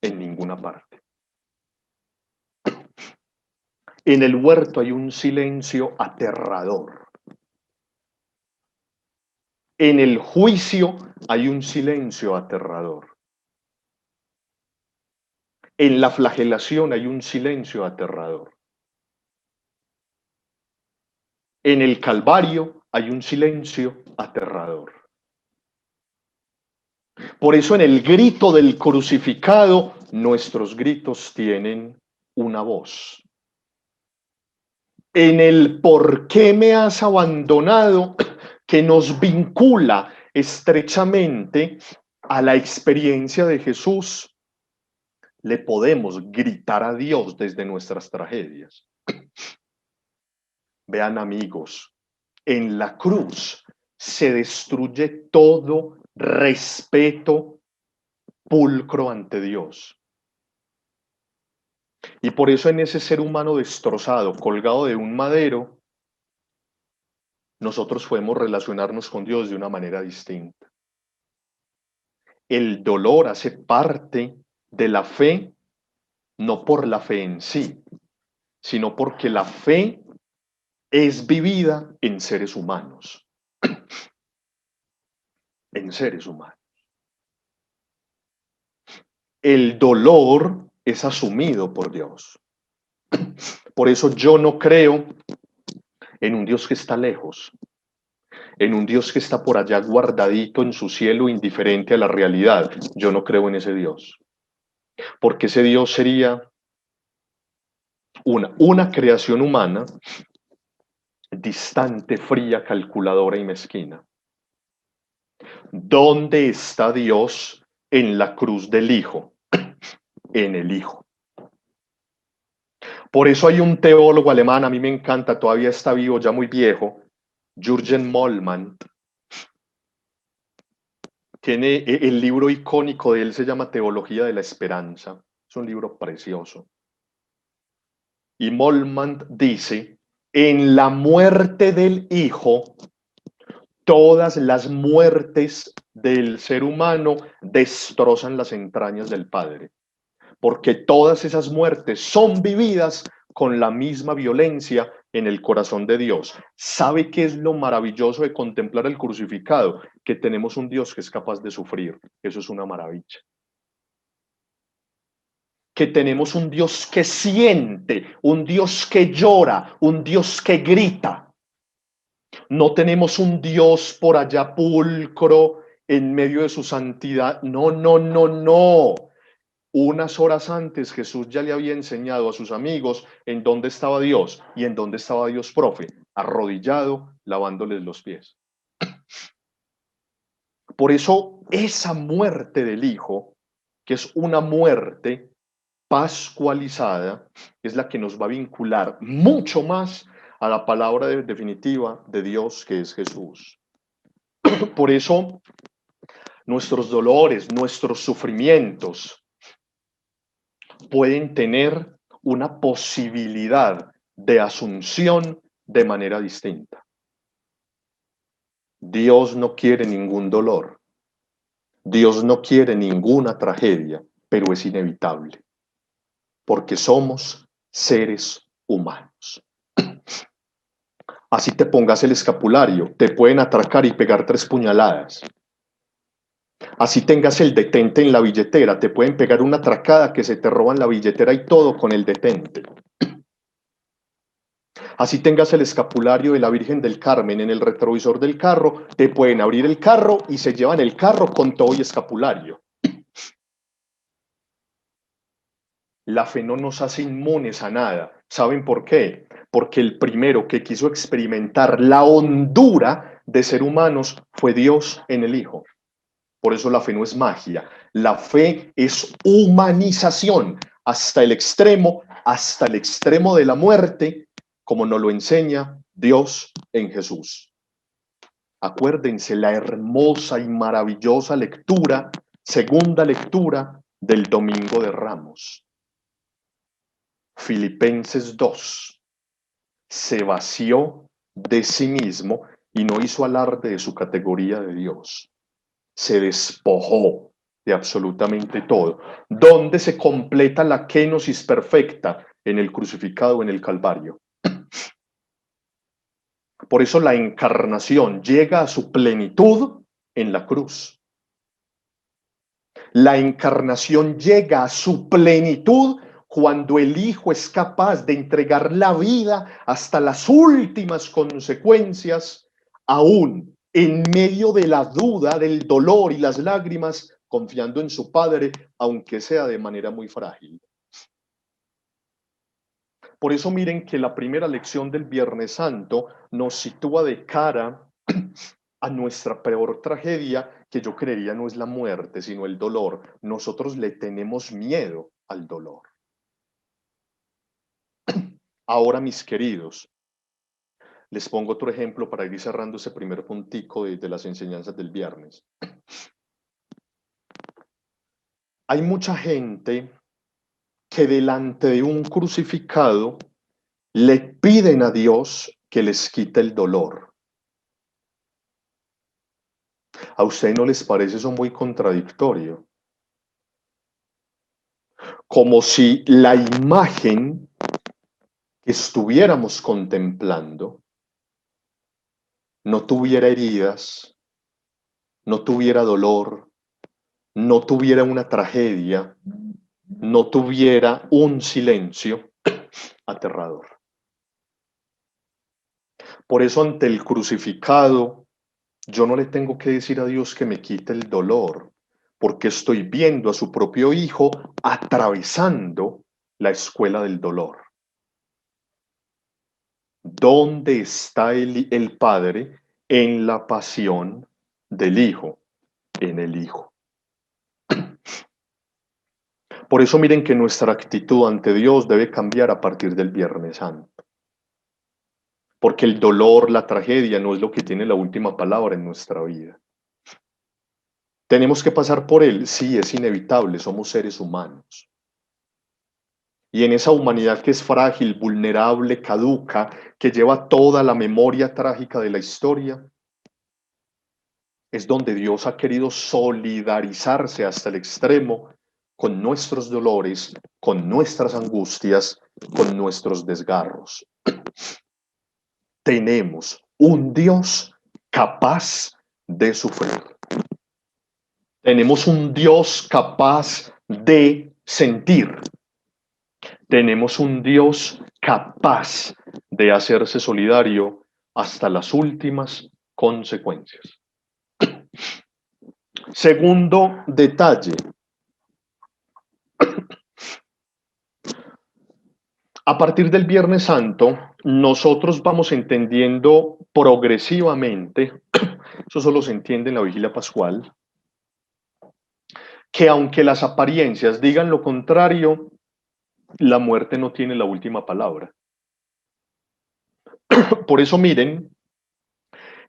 En ninguna parte. En el huerto hay un silencio aterrador. En el juicio hay un silencio aterrador. En la flagelación hay un silencio aterrador. En el Calvario hay un silencio aterrador. Por eso en el grito del crucificado, nuestros gritos tienen una voz. En el ¿por qué me has abandonado?, que nos vincula estrechamente a la experiencia de Jesús, le podemos gritar a Dios desde nuestras tragedias. Vean, amigos, en la cruz se destruye todo respeto pulcro ante Dios. Y por eso en ese ser humano destrozado, colgado de un madero, nosotros podemos relacionarnos con Dios de una manera distinta. El dolor hace parte de la fe, no por la fe en sí, sino porque la fe es vivida en seres humanos, en seres humanos. El dolor es asumido por Dios. Por eso yo no creo en un Dios que está lejos, en un Dios que está por allá guardadito en su cielo, indiferente a la realidad. Yo no creo en ese Dios, porque ese Dios sería una creación humana distante, fría, calculadora y mezquina. ¿Dónde está Dios en la cruz del Hijo? En el Hijo. Por eso hay un teólogo alemán, a mí me encanta, todavía está vivo, ya muy viejo, Jürgen Moltmann. Tiene el libro icónico de él, se llama Teología de la Esperanza. Es un libro precioso. Y Moltmann dice, en la muerte del Hijo, todas las muertes del ser humano destrozan las entrañas del Padre, porque todas esas muertes son vividas con la misma violencia en el corazón de Dios. ¿Sabe qué es lo maravilloso de contemplar el crucificado? Que tenemos un Dios que es capaz de sufrir. Eso es una maravilla. Que tenemos un Dios que siente, un Dios que llora, un Dios que grita. No tenemos un Dios por allá pulcro en medio de su santidad. No, no, no, no. Unas horas antes Jesús ya le había enseñado a sus amigos en dónde estaba Dios y en dónde estaba Dios profe, arrodillado, lavándoles los pies. Por eso esa muerte del Hijo, que es una muerte pascualizada, es la que nos va a vincular mucho más a la palabra definitiva de Dios, que es Jesús. Por eso nuestros dolores, nuestros sufrimientos pueden tener una posibilidad de asunción de manera distinta. Dios no quiere ningún dolor, Dios no quiere ninguna tragedia, pero es inevitable, porque somos seres humanos. Así te pongas el escapulario, te pueden atracar y pegar 3 puñaladas. Así tengas el detente en la billetera, te pueden pegar una atracada que se te roban la billetera y todo con el detente. Así tengas el escapulario de la Virgen del Carmen en el retrovisor del carro, te pueden abrir el carro y se llevan el carro con todo y escapulario. La fe no nos hace inmunes a nada. ¿Saben por qué? Porque el primero que quiso experimentar la hondura de ser humanos fue Dios en el Hijo. Por eso la fe no es magia. La fe es humanización hasta el extremo de la muerte, como nos lo enseña Dios en Jesús. Acuérdense la hermosa y maravillosa lectura, segunda lectura del Domingo de Ramos. Filipenses 2. Se vació de sí mismo y no hizo alarde de su categoría de Dios. Se despojó de absolutamente todo. ¿Dónde se completa la kenosis perfecta? En el crucificado, en el Calvario. Por eso la encarnación llega a su plenitud en la cruz. La encarnación llega a su plenitud cuando el Hijo es capaz de entregar la vida hasta las últimas consecuencias, aún en medio de la duda, del dolor y las lágrimas, confiando en su Padre, aunque sea de manera muy frágil. Por eso miren que la primera lección del Viernes Santo nos sitúa de cara a nuestra peor tragedia, que yo creería no es la muerte, sino el dolor. Nosotros le tenemos miedo al dolor. Ahora, mis queridos, Les pongo otro ejemplo para ir cerrando ese primer puntico de las enseñanzas del viernes. Hay mucha gente que delante de un crucificado le piden a Dios que les quite el dolor. ¿A ustedes no les parece eso muy contradictorio? Como si la imagen que estuviéramos contemplando no tuviera heridas, no tuviera dolor, no tuviera una tragedia, no tuviera un silencio aterrador. Por eso ante el crucificado, yo no le tengo que decir a Dios que me quite el dolor, porque estoy viendo a su propio hijo atravesando la escuela del dolor. ¿Dónde está el Padre en la pasión del Hijo? En el Hijo. Por eso miren que nuestra actitud ante Dios debe cambiar a partir del Viernes Santo. Porque el dolor, la tragedia no es lo que tiene la última palabra en nuestra vida. ¿Tenemos que pasar por él? Sí, es inevitable, somos seres humanos. Y en esa humanidad que es frágil, vulnerable, caduca, que lleva toda la memoria trágica de la historia, es donde Dios ha querido solidarizarse hasta el extremo con nuestros dolores, con nuestras angustias, con nuestros desgarros. Tenemos un Dios capaz de sufrir. Tenemos un Dios capaz de sentir. Tenemos un Dios capaz de hacerse solidario hasta las últimas consecuencias. Segundo detalle. A partir del Viernes Santo, nosotros vamos entendiendo progresivamente, eso solo se entiende en la vigilia pascual, que aunque las apariencias digan lo contrario, la muerte no tiene la última palabra. Por eso miren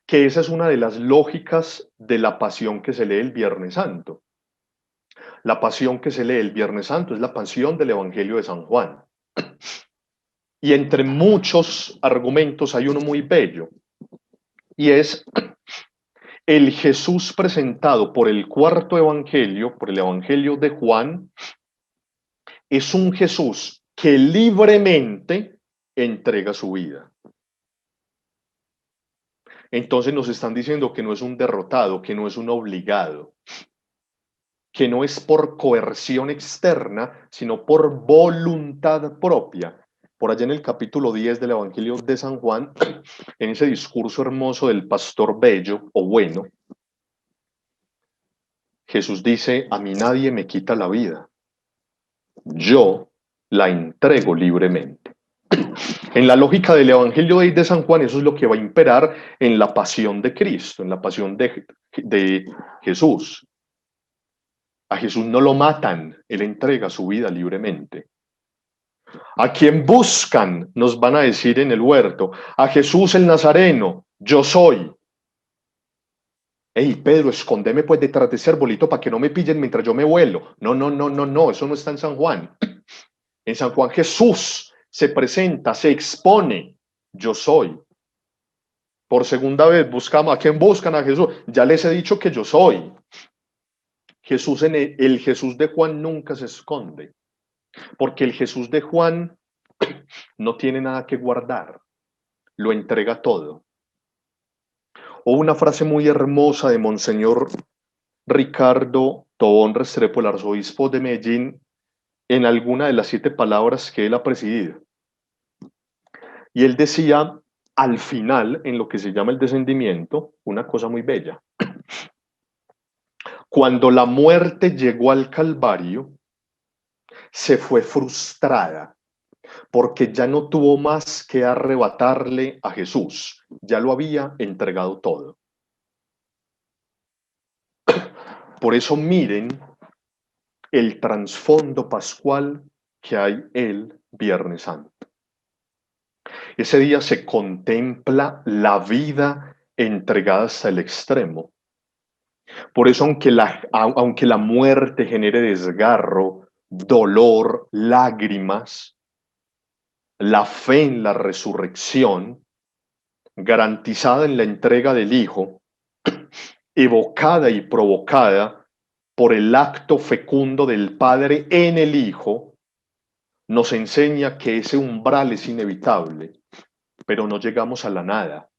que esa es una de las lógicas de la pasión que se lee el Viernes Santo. La pasión que se lee el Viernes Santo es la pasión del Evangelio de San Juan. Y entre muchos argumentos hay uno muy bello, y es el Jesús presentado por el cuarto Evangelio, por el Evangelio de Juan, es un Jesús que libremente entrega su vida. Entonces nos están diciendo que no es un derrotado, que no es un obligado, que no es por coerción externa, sino por voluntad propia. Por allá en el capítulo 10 del Evangelio de San Juan, en ese discurso hermoso del pastor bello o bueno, Jesús dice, a mí nadie me quita la vida, yo la entrego libremente. En la lógica del Evangelio de San Juan, eso es lo que va a imperar en la pasión de Cristo, en la pasión de Jesús. A Jesús no lo matan, Él entrega su vida libremente. ¿A quién buscan? Nos van a decir en el huerto. A Jesús el Nazareno, yo soy. Ey, Pedro, escóndeme pues detrás de ese arbolito para que no me pillen mientras yo me vuelo. No, no, no, no, no, eso no está en San Juan. En San Juan Jesús se presenta, se expone, yo soy. Por segunda vez buscamos, ¿a quién buscan? A Jesús. Ya les he dicho que yo soy. Jesús el Jesús de Juan nunca se esconde, porque el Jesús de Juan no tiene nada que guardar, lo entrega todo. O una frase muy hermosa de Monseñor Ricardo Tobón Restrepo, el arzobispo de Medellín, en alguna de las 7 palabras que él ha presidido. Y él decía, al final, en lo que se llama el descendimiento, una cosa muy bella. Cuando la muerte llegó al Calvario, se fue frustrada, porque ya no tuvo más que arrebatarle a Jesús, ya lo había entregado todo. Por eso miren el trasfondo pascual que hay el Viernes Santo. Ese día se contempla la vida entregada hasta el extremo. Por eso, aunque la muerte genere desgarro, dolor, lágrimas, la fe en la resurrección, garantizada en la entrega del Hijo, evocada y provocada por el acto fecundo del Padre en el Hijo, nos enseña que ese umbral es inevitable, pero no llegamos a la nada,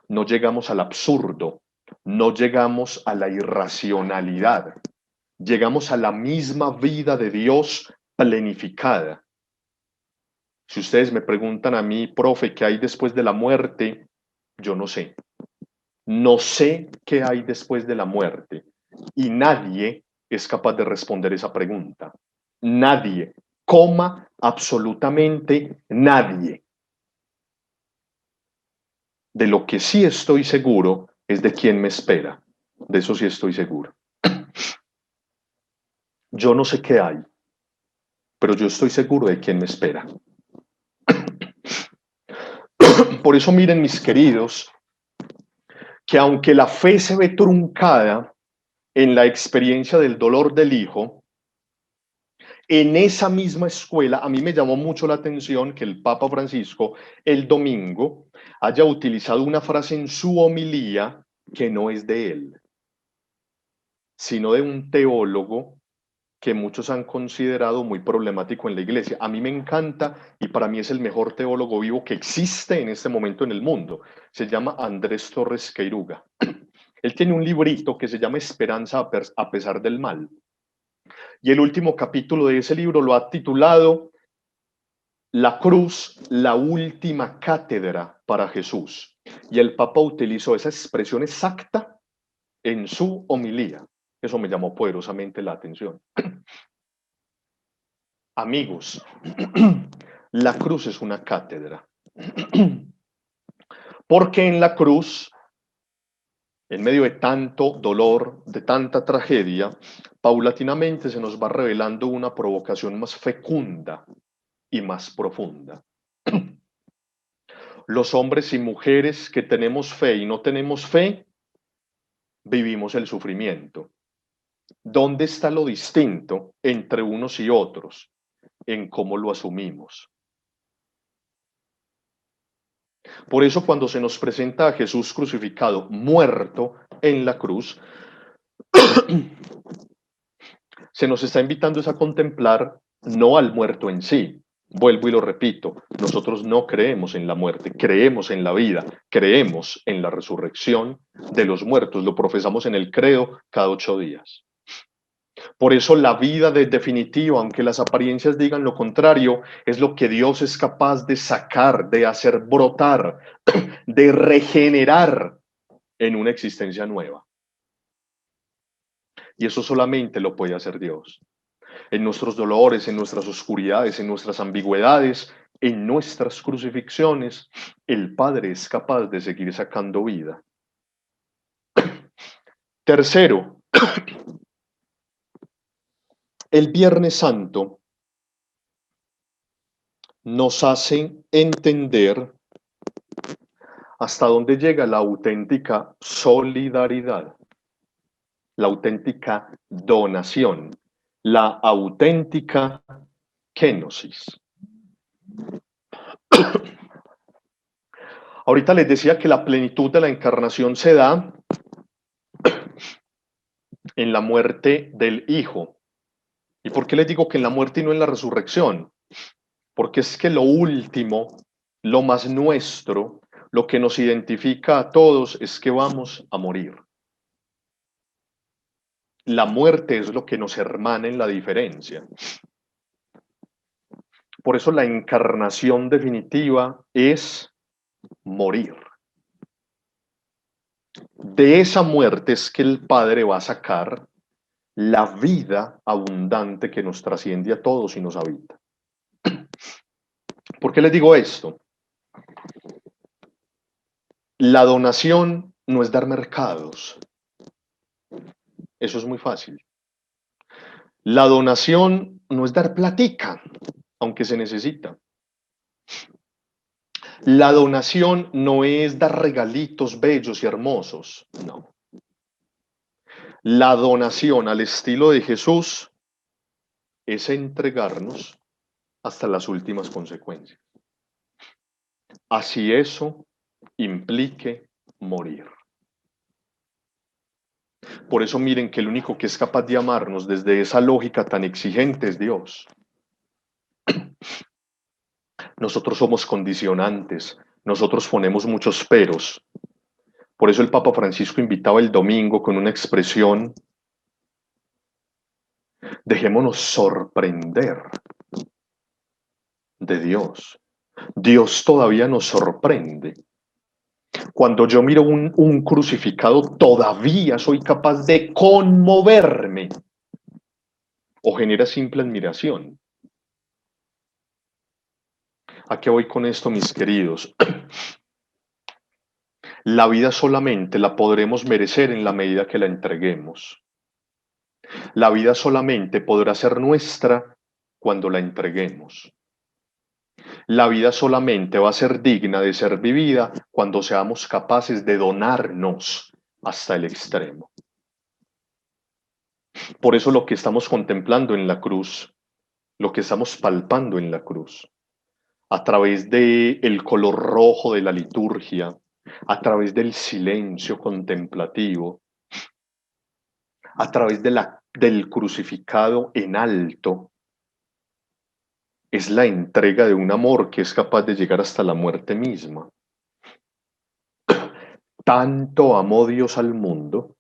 no llegamos al absurdo, no llegamos a la irracionalidad, llegamos a la misma vida de Dios planificada. Si ustedes me preguntan a mí, profe, ¿qué hay después de la muerte? Yo no sé. No sé qué hay después de la muerte. Y nadie es capaz de responder esa pregunta. Nadie, coma, absolutamente nadie. De lo que sí estoy seguro es de quién me espera. De eso sí estoy seguro. Yo no sé qué hay, pero yo estoy seguro de quién me espera. Por eso miren, mis queridos, que aunque la fe se ve truncada en la experiencia del dolor del Hijo, en esa misma escuela, a mí me llamó mucho la atención que el Papa Francisco el domingo haya utilizado una frase en su homilía que no es de él, sino de un teólogo que muchos han considerado muy problemático en la iglesia. A mí me encanta y para mí es el mejor teólogo vivo que existe en este momento en el mundo. Se llama Andrés Torres Queiruga. Él tiene un librito que se llama Esperanza a pesar del mal. Y el último capítulo de ese libro lo ha titulado La cruz, la última cátedra para Jesús. Y el Papa utilizó esa expresión exacta en su homilía. Eso me llamó poderosamente la atención. Amigos, la cruz es una cátedra. Porque en la cruz, en medio de tanto dolor, de tanta tragedia, paulatinamente se nos va revelando una provocación más fecunda y más profunda. Los hombres y mujeres que tenemos fe y no tenemos fe, vivimos el sufrimiento. ¿Dónde está lo distinto entre unos y otros? En cómo lo asumimos. Por eso cuando se nos presenta a Jesús crucificado, muerto en la cruz, se nos está invitando a contemplar no al muerto en sí. Vuelvo y lo repito, nosotros no creemos en la muerte, creemos en la vida, creemos en la resurrección de los muertos, lo profesamos en el credo cada 8 días. Por eso la vida de definitiva, aunque las apariencias digan lo contrario, es lo que Dios es capaz de sacar, de hacer brotar, de regenerar en una existencia nueva. Y eso solamente lo puede hacer Dios. En nuestros dolores, en nuestras oscuridades, en nuestras ambigüedades, en nuestras crucifixiones, el Padre es capaz de seguir sacando vida. Tercero, el Viernes Santo nos hace entender hasta dónde llega la auténtica solidaridad, la auténtica donación, la auténtica kenosis. Ahorita les decía que la plenitud de la encarnación se da en la muerte del Hijo. ¿Y por qué les digo que en la muerte y no en la resurrección? Porque es que lo último, lo más nuestro, lo que nos identifica a todos es que vamos a morir. La muerte es lo que nos hermana en la diferencia. Por eso la encarnación definitiva es morir. De esa muerte es que el Padre va a sacar la vida abundante que nos trasciende a todos y nos habita. ¿Por qué les digo esto? La donación no es dar mercados. Eso es muy fácil. La donación no es dar platica, aunque se necesita. La donación no es dar regalitos bellos y hermosos, no. La donación al estilo de Jesús es entregarnos hasta las últimas consecuencias. Así eso implique morir. Por eso miren que el único que es capaz de amarnos desde esa lógica tan exigente es Dios. Nosotros somos condicionantes, nosotros ponemos muchos peros. Por eso el Papa Francisco invitaba el domingo con una expresión: dejémonos sorprender de Dios. Dios todavía nos sorprende. Cuando yo miro un crucificado, todavía soy capaz de conmoverme o genera simple admiración. ¿A qué voy con esto, mis queridos? La vida solamente la podremos merecer en la medida que la entreguemos. La vida solamente podrá ser nuestra cuando la entreguemos. La vida solamente va a ser digna de ser vivida cuando seamos capaces de donarnos hasta el extremo. Por eso lo que estamos contemplando en la cruz, lo que estamos palpando en la cruz, a través del color rojo de la liturgia, a través del silencio contemplativo, a través del crucificado en alto, es la entrega de un amor que es capaz de llegar hasta la muerte misma. Tanto amó Dios al mundo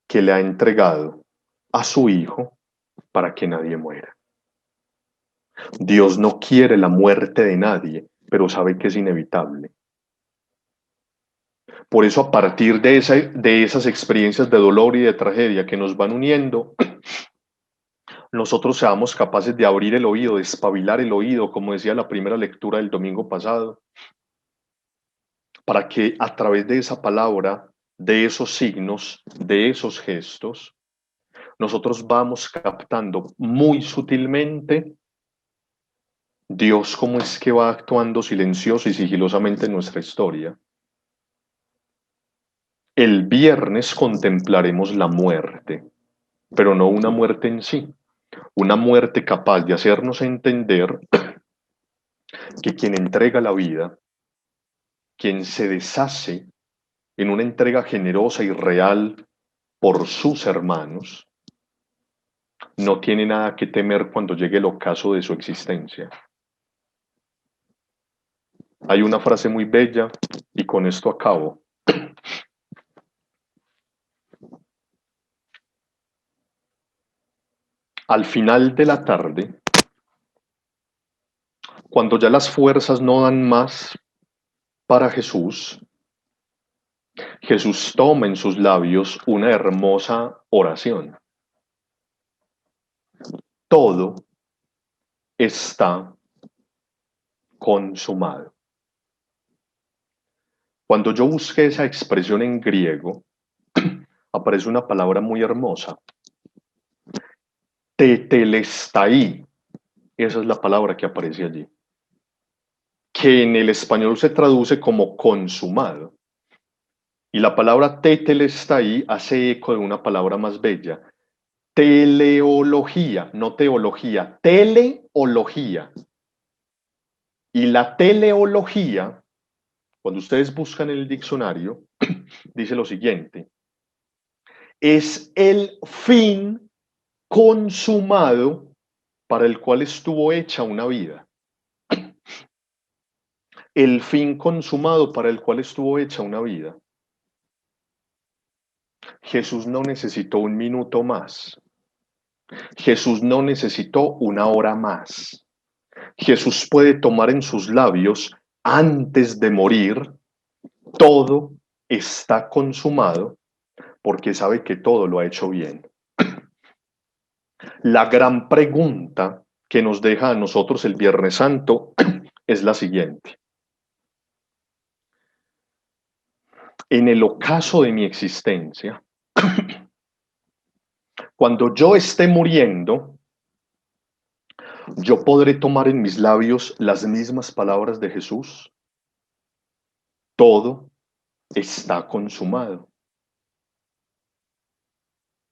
que le ha entregado a su Hijo para que nadie muera. Dios no quiere la muerte de nadie, pero sabe que es inevitable. Por eso, a partir de esas experiencias de dolor y de tragedia que nos van uniendo, nosotros seamos capaces de abrir el oído, de espabilar el oído, como decía la primera lectura del domingo pasado, para que a través de esa palabra, de esos signos, de esos gestos, nosotros vamos captando muy sutilmente Dios cómo es que va actuando silencioso y sigilosamente en nuestra historia. El viernes contemplaremos la muerte, pero no una muerte en sí, una muerte capaz de hacernos entender que quien entrega la vida, quien se deshace en una entrega generosa y real por sus hermanos, no tiene nada que temer cuando llegue el ocaso de su existencia. Hay una frase muy bella y con esto acabo. Al final de la tarde, cuando ya las fuerzas no dan más para Jesús, Jesús toma en sus labios una hermosa oración. Todo está consumado. Cuando yo busqué esa expresión en griego, aparece una palabra muy hermosa. Tetelestai. Esa es la palabra que aparece allí, que en el español se traduce como consumado. Y la palabra tetelestai hace eco de una palabra más bella. Teleología, no teología, teleología. Y la teleología, cuando ustedes buscan en el diccionario, dice lo siguiente: es el fin consumado para el cual estuvo hecha una vida. El fin consumado para el cual estuvo hecha una vida. Jesús no necesitó un minuto más. Jesús no necesitó una hora más. Jesús puede tomar en sus labios, antes de morir, todo está consumado, porque sabe que todo lo ha hecho bien. La gran pregunta que nos deja a nosotros el Viernes Santo es la siguiente. En el ocaso de mi existencia, cuando yo esté muriendo, yo podré tomar en mis labios las mismas palabras de Jesús. todo está consumado.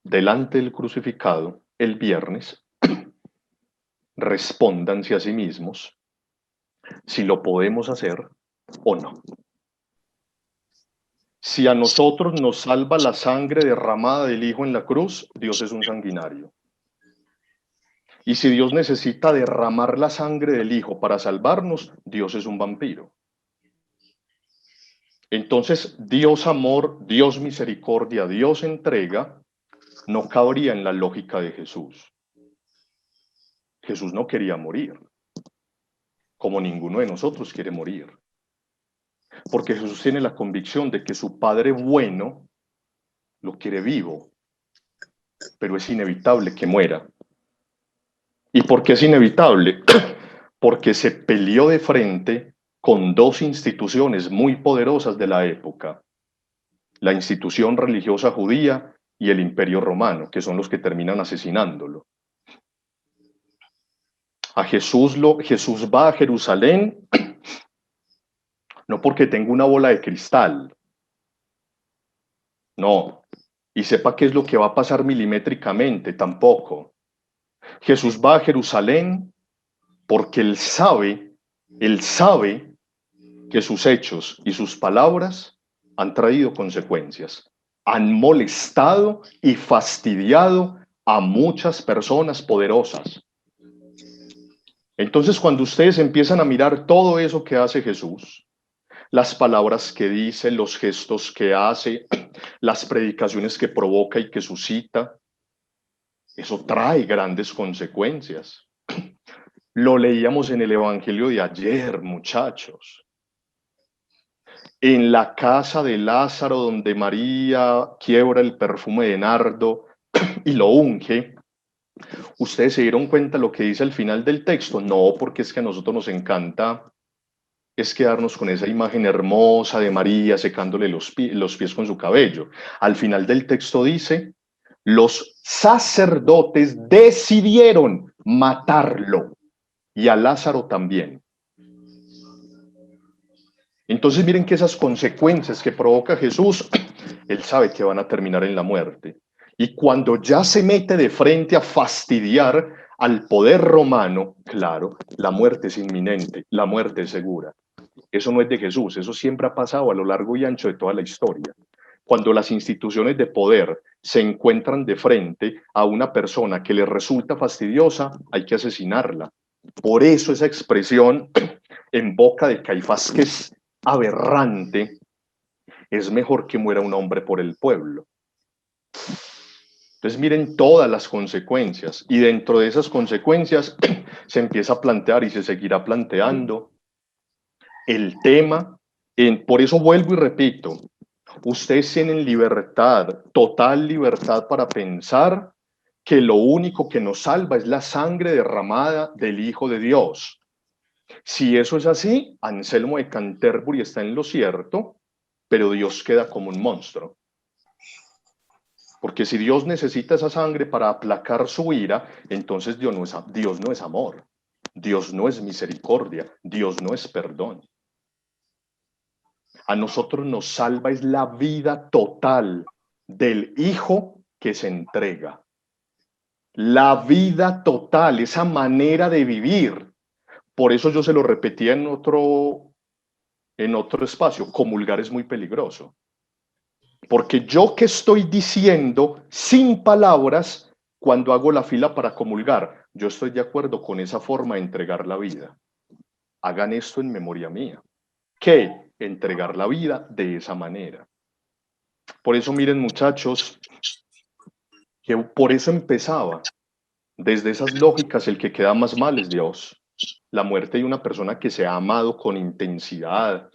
Delante del crucificado, el viernes, respóndanse a sí mismos si lo podemos hacer o no. Si a nosotros nos salva la sangre derramada del Hijo en la cruz, Dios es un sanguinario. Y si Dios necesita derramar la sangre del Hijo para salvarnos, Dios es un vampiro. Entonces, Dios amor, Dios misericordia, Dios entrega, no cabría en la lógica de Jesús. Jesús no quería morir, como ninguno de nosotros quiere morir. Porque Jesús tiene la convicción de que su Padre bueno lo quiere vivo, pero es inevitable que muera. ¿Y por qué es inevitable? Porque se peleó de frente con dos instituciones muy poderosas de la época, la institución religiosa judía y el imperio romano, que son los que terminan asesinándolo. Jesús va a Jerusalén no porque tenga una bola de cristal, no, y sepa qué es lo que va a pasar milimétricamente, tampoco. Jesús va a Jerusalén porque él sabe que sus hechos y sus palabras han traído consecuencias, han molestado y fastidiado a muchas personas poderosas. Entonces, cuando ustedes empiezan a mirar todo eso que hace Jesús, las palabras que dice, los gestos que hace, las predicaciones que provoca y que suscita, eso trae grandes consecuencias. Lo leíamos en el Evangelio de ayer, muchachos. En la casa de Lázaro, donde María quiebra el perfume de nardo y lo unge, ¿ustedes se dieron cuenta lo que dice al final del texto? No, porque es que a nosotros nos encanta es quedarnos con esa imagen hermosa de María secándole los pies con su cabello. Al final del texto dice, los sacerdotes decidieron matarlo y a Lázaro también. Entonces miren que esas consecuencias que provoca Jesús, él sabe que van a terminar en la muerte. Y cuando ya se mete de frente a fastidiar al poder romano, claro, la muerte es inminente, la muerte es segura. Eso no es de Jesús, eso siempre ha pasado a lo largo y ancho de toda la historia. Cuando las instituciones de poder se encuentran de frente a una persona que les resulta fastidiosa, hay que asesinarla. Por eso esa expresión en boca de Caifás, que es aberrante, es mejor que muera un hombre por el pueblo. Entonces miren todas las consecuencias y dentro de esas consecuencias se empieza a plantear y se seguirá planteando el tema. Por eso vuelvo y repito, ustedes tienen libertad, total libertad para pensar que lo único que nos salva es la sangre derramada del Hijo de Dios. Si eso es así, Anselmo de Canterbury está en lo cierto, pero Dios queda como un monstruo. Porque si Dios necesita esa sangre para aplacar su ira, entonces Dios no es amor, Dios no es misericordia, Dios no es perdón. A nosotros nos salva es la vida total del Hijo que se entrega. La vida total, esa manera de vivir. Por eso yo se lo repetía en otro espacio, comulgar es muy peligroso. Porque yo que estoy diciendo sin palabras cuando hago la fila para comulgar, yo estoy de acuerdo con esa forma de entregar la vida. Hagan esto en memoria mía. ¿Qué? Entregar la vida de esa manera. Por eso miren muchachos, que por eso empezaba. Desde esas lógicas el que queda más mal es Dios. La muerte de una persona que se ha amado con intensidad,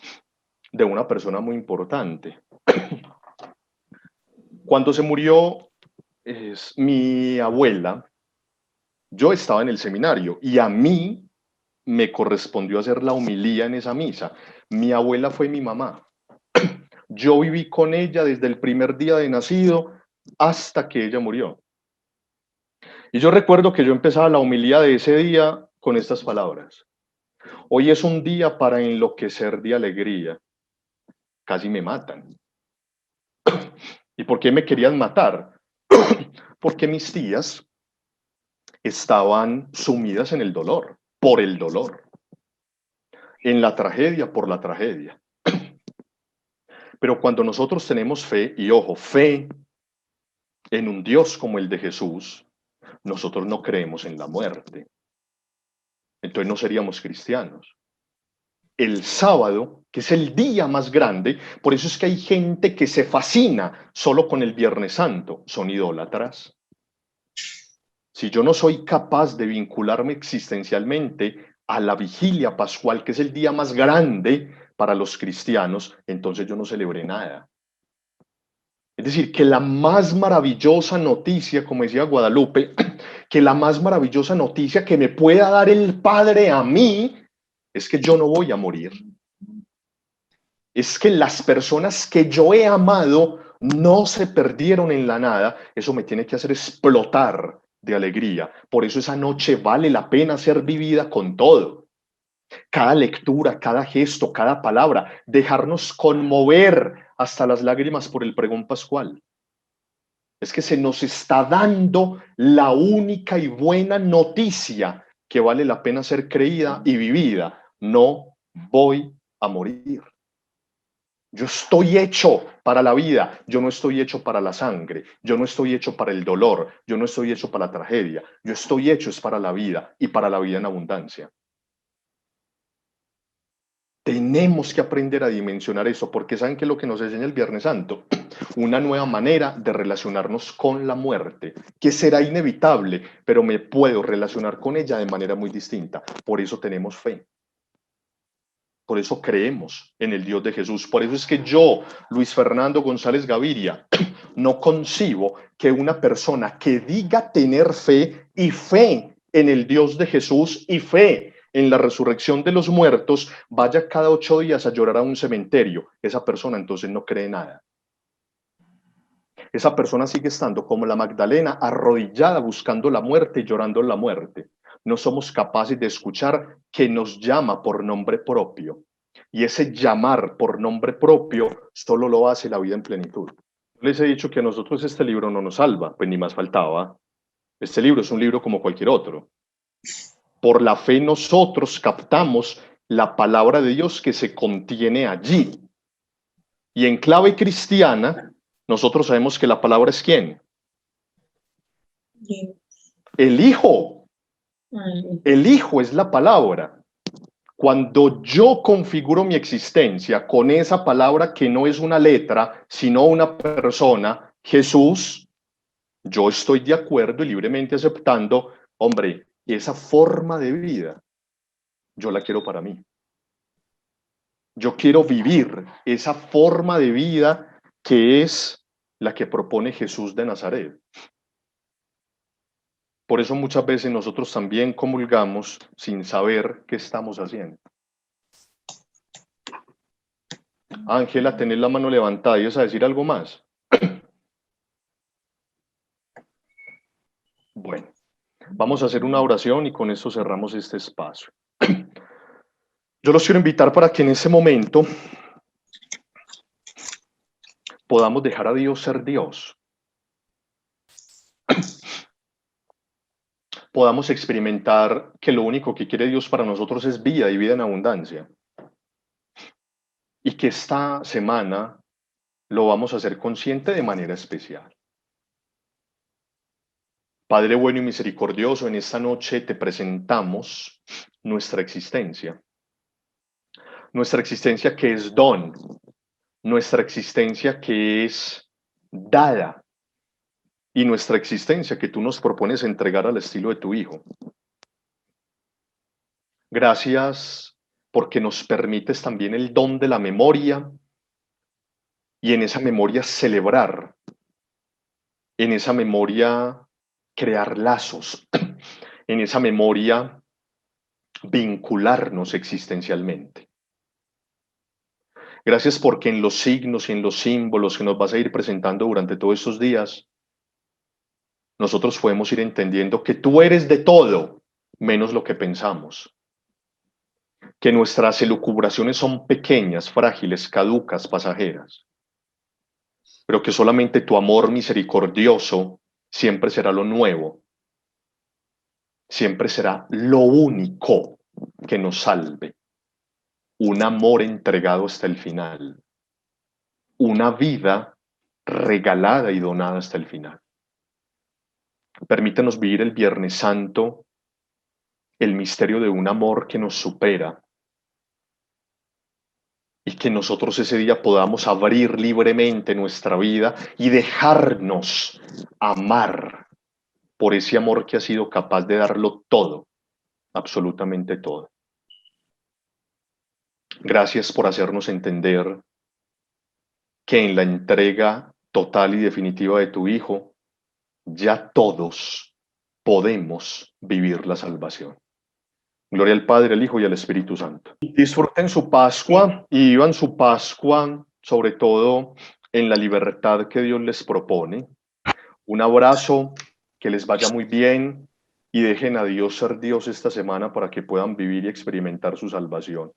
de una persona muy importante. Cuando se murió mi abuela, yo estaba en el seminario y a mí me correspondió hacer la homilía en esa misa. Mi abuela fue mi mamá. Yo viví con ella desde el primer día de nacido hasta que ella murió. Y yo recuerdo que yo empezaba la homilía de ese día con estas palabras. Hoy es un día para enloquecer de alegría. casi me matan. ¿Y por qué me querían matar? Porque mis tías estaban sumidas en el dolor, por el dolor, en la tragedia, por la tragedia. Pero cuando nosotros tenemos fe, y ojo, fe en un Dios como el de Jesús, nosotros no creemos en la muerte. Entonces no seríamos cristianos. El sábado, que es el día más grande, por eso es que hay gente que se fascina solo con el Viernes Santo, son idólatras. Si yo no soy capaz de vincularme existencialmente a la vigilia pascual, que es el día más grande para los cristianos, entonces yo no celebré nada. Es decir, que la más maravillosa noticia, como decía Guadalupe, que la más maravillosa noticia que me pueda dar el Padre a mí es que yo no voy a morir. Es que las personas que yo he amado no se perdieron en la nada. Eso me tiene que hacer explotar de alegría. Por eso esa noche vale la pena ser vivida con todo. Cada lectura, cada gesto, cada palabra, dejarnos conmover hasta las lágrimas por el pregón pascual. Es que se nos está dando la única y buena noticia que vale la pena ser creída y vivida. No voy a morir. Yo estoy hecho para la vida, yo no estoy hecho para la sangre, yo no estoy hecho para el dolor, yo no estoy hecho para la tragedia, yo estoy hecho es para la vida y para la vida en abundancia. Tenemos que aprender a dimensionar eso, porque ¿saben qué es lo que nos enseña el Viernes Santo? Una nueva manera de relacionarnos con la muerte, que será inevitable, pero me puedo relacionar con ella de manera muy distinta. Por eso tenemos fe. Por eso creemos en el Dios de Jesús. Por eso es que yo, Luis Fernando González Gaviria, no concibo que una persona que diga tener fe y fe en el Dios de Jesús y fe en la resurrección de los muertos, vaya cada 8 días a llorar a un cementerio. Esa persona entonces no cree nada. Esa persona sigue estando como la Magdalena, arrodillada buscando la muerte y llorando la muerte. No somos capaces de escuchar que nos llama por nombre propio. Y ese llamar por nombre propio solo lo hace la vida en plenitud. Les he dicho que a nosotros este libro no nos salva, pues ni más faltaba. Este libro es un libro como cualquier otro. Por la fe nosotros captamos la palabra de Dios que se contiene allí. Y en clave cristiana, nosotros sabemos que la palabra es ¿quién? El Hijo. El Hijo es la palabra. Cuando yo configuro mi existencia con esa palabra que no es una letra, sino una persona, Jesús, yo estoy de acuerdo y libremente aceptando, hombre, esa forma de vida, yo la quiero para mí. Yo quiero vivir esa forma de vida que es la que propone Jesús de Nazaret. Por eso muchas veces nosotros también comulgamos sin saber qué estamos haciendo. Ángela, tenés la mano levantada y vas a decir algo más. Bueno, vamos a hacer una oración y con eso cerramos este espacio. Yo los quiero invitar para que en ese momento podamos dejar a Dios ser Dios. Podamos experimentar que lo único que quiere Dios para nosotros es vida y vida en abundancia. Y que esta semana lo vamos a hacer consciente de manera especial. Padre bueno y misericordioso, en esta noche te presentamos nuestra existencia. Nuestra existencia que es don, nuestra existencia que es dada y nuestra existencia que tú nos propones entregar al estilo de tu Hijo. Gracias porque nos permites también el don de la memoria y en esa memoria celebrar, en esa memoria crear lazos, en esa memoria vincularnos existencialmente. Gracias porque en los signos y en los símbolos que nos vas a ir presentando durante todos estos días, nosotros podemos ir entendiendo que tú eres de todo, menos lo que pensamos. que nuestras elucubraciones son pequeñas, frágiles, caducas, pasajeras, pero que solamente tu amor misericordioso siempre será lo nuevo, siempre será lo único que nos salve. Un amor entregado hasta el final, una vida regalada y donada hasta el final. Permítenos vivir el Viernes Santo, el misterio de un amor que nos supera, y que nosotros ese día podamos abrir libremente nuestra vida y dejarnos amar por ese amor que ha sido capaz de darlo todo, absolutamente todo. Gracias por hacernos entender que en la entrega total y definitiva de tu Hijo, ya todos podemos vivir la salvación. Gloria al Padre, al Hijo y al Espíritu Santo. Disfruten su Pascua y vivan su Pascua, sobre todo en la libertad que Dios les propone. Un abrazo, que les vaya muy bien y dejen a Dios ser Dios esta semana para que puedan vivir y experimentar su salvación.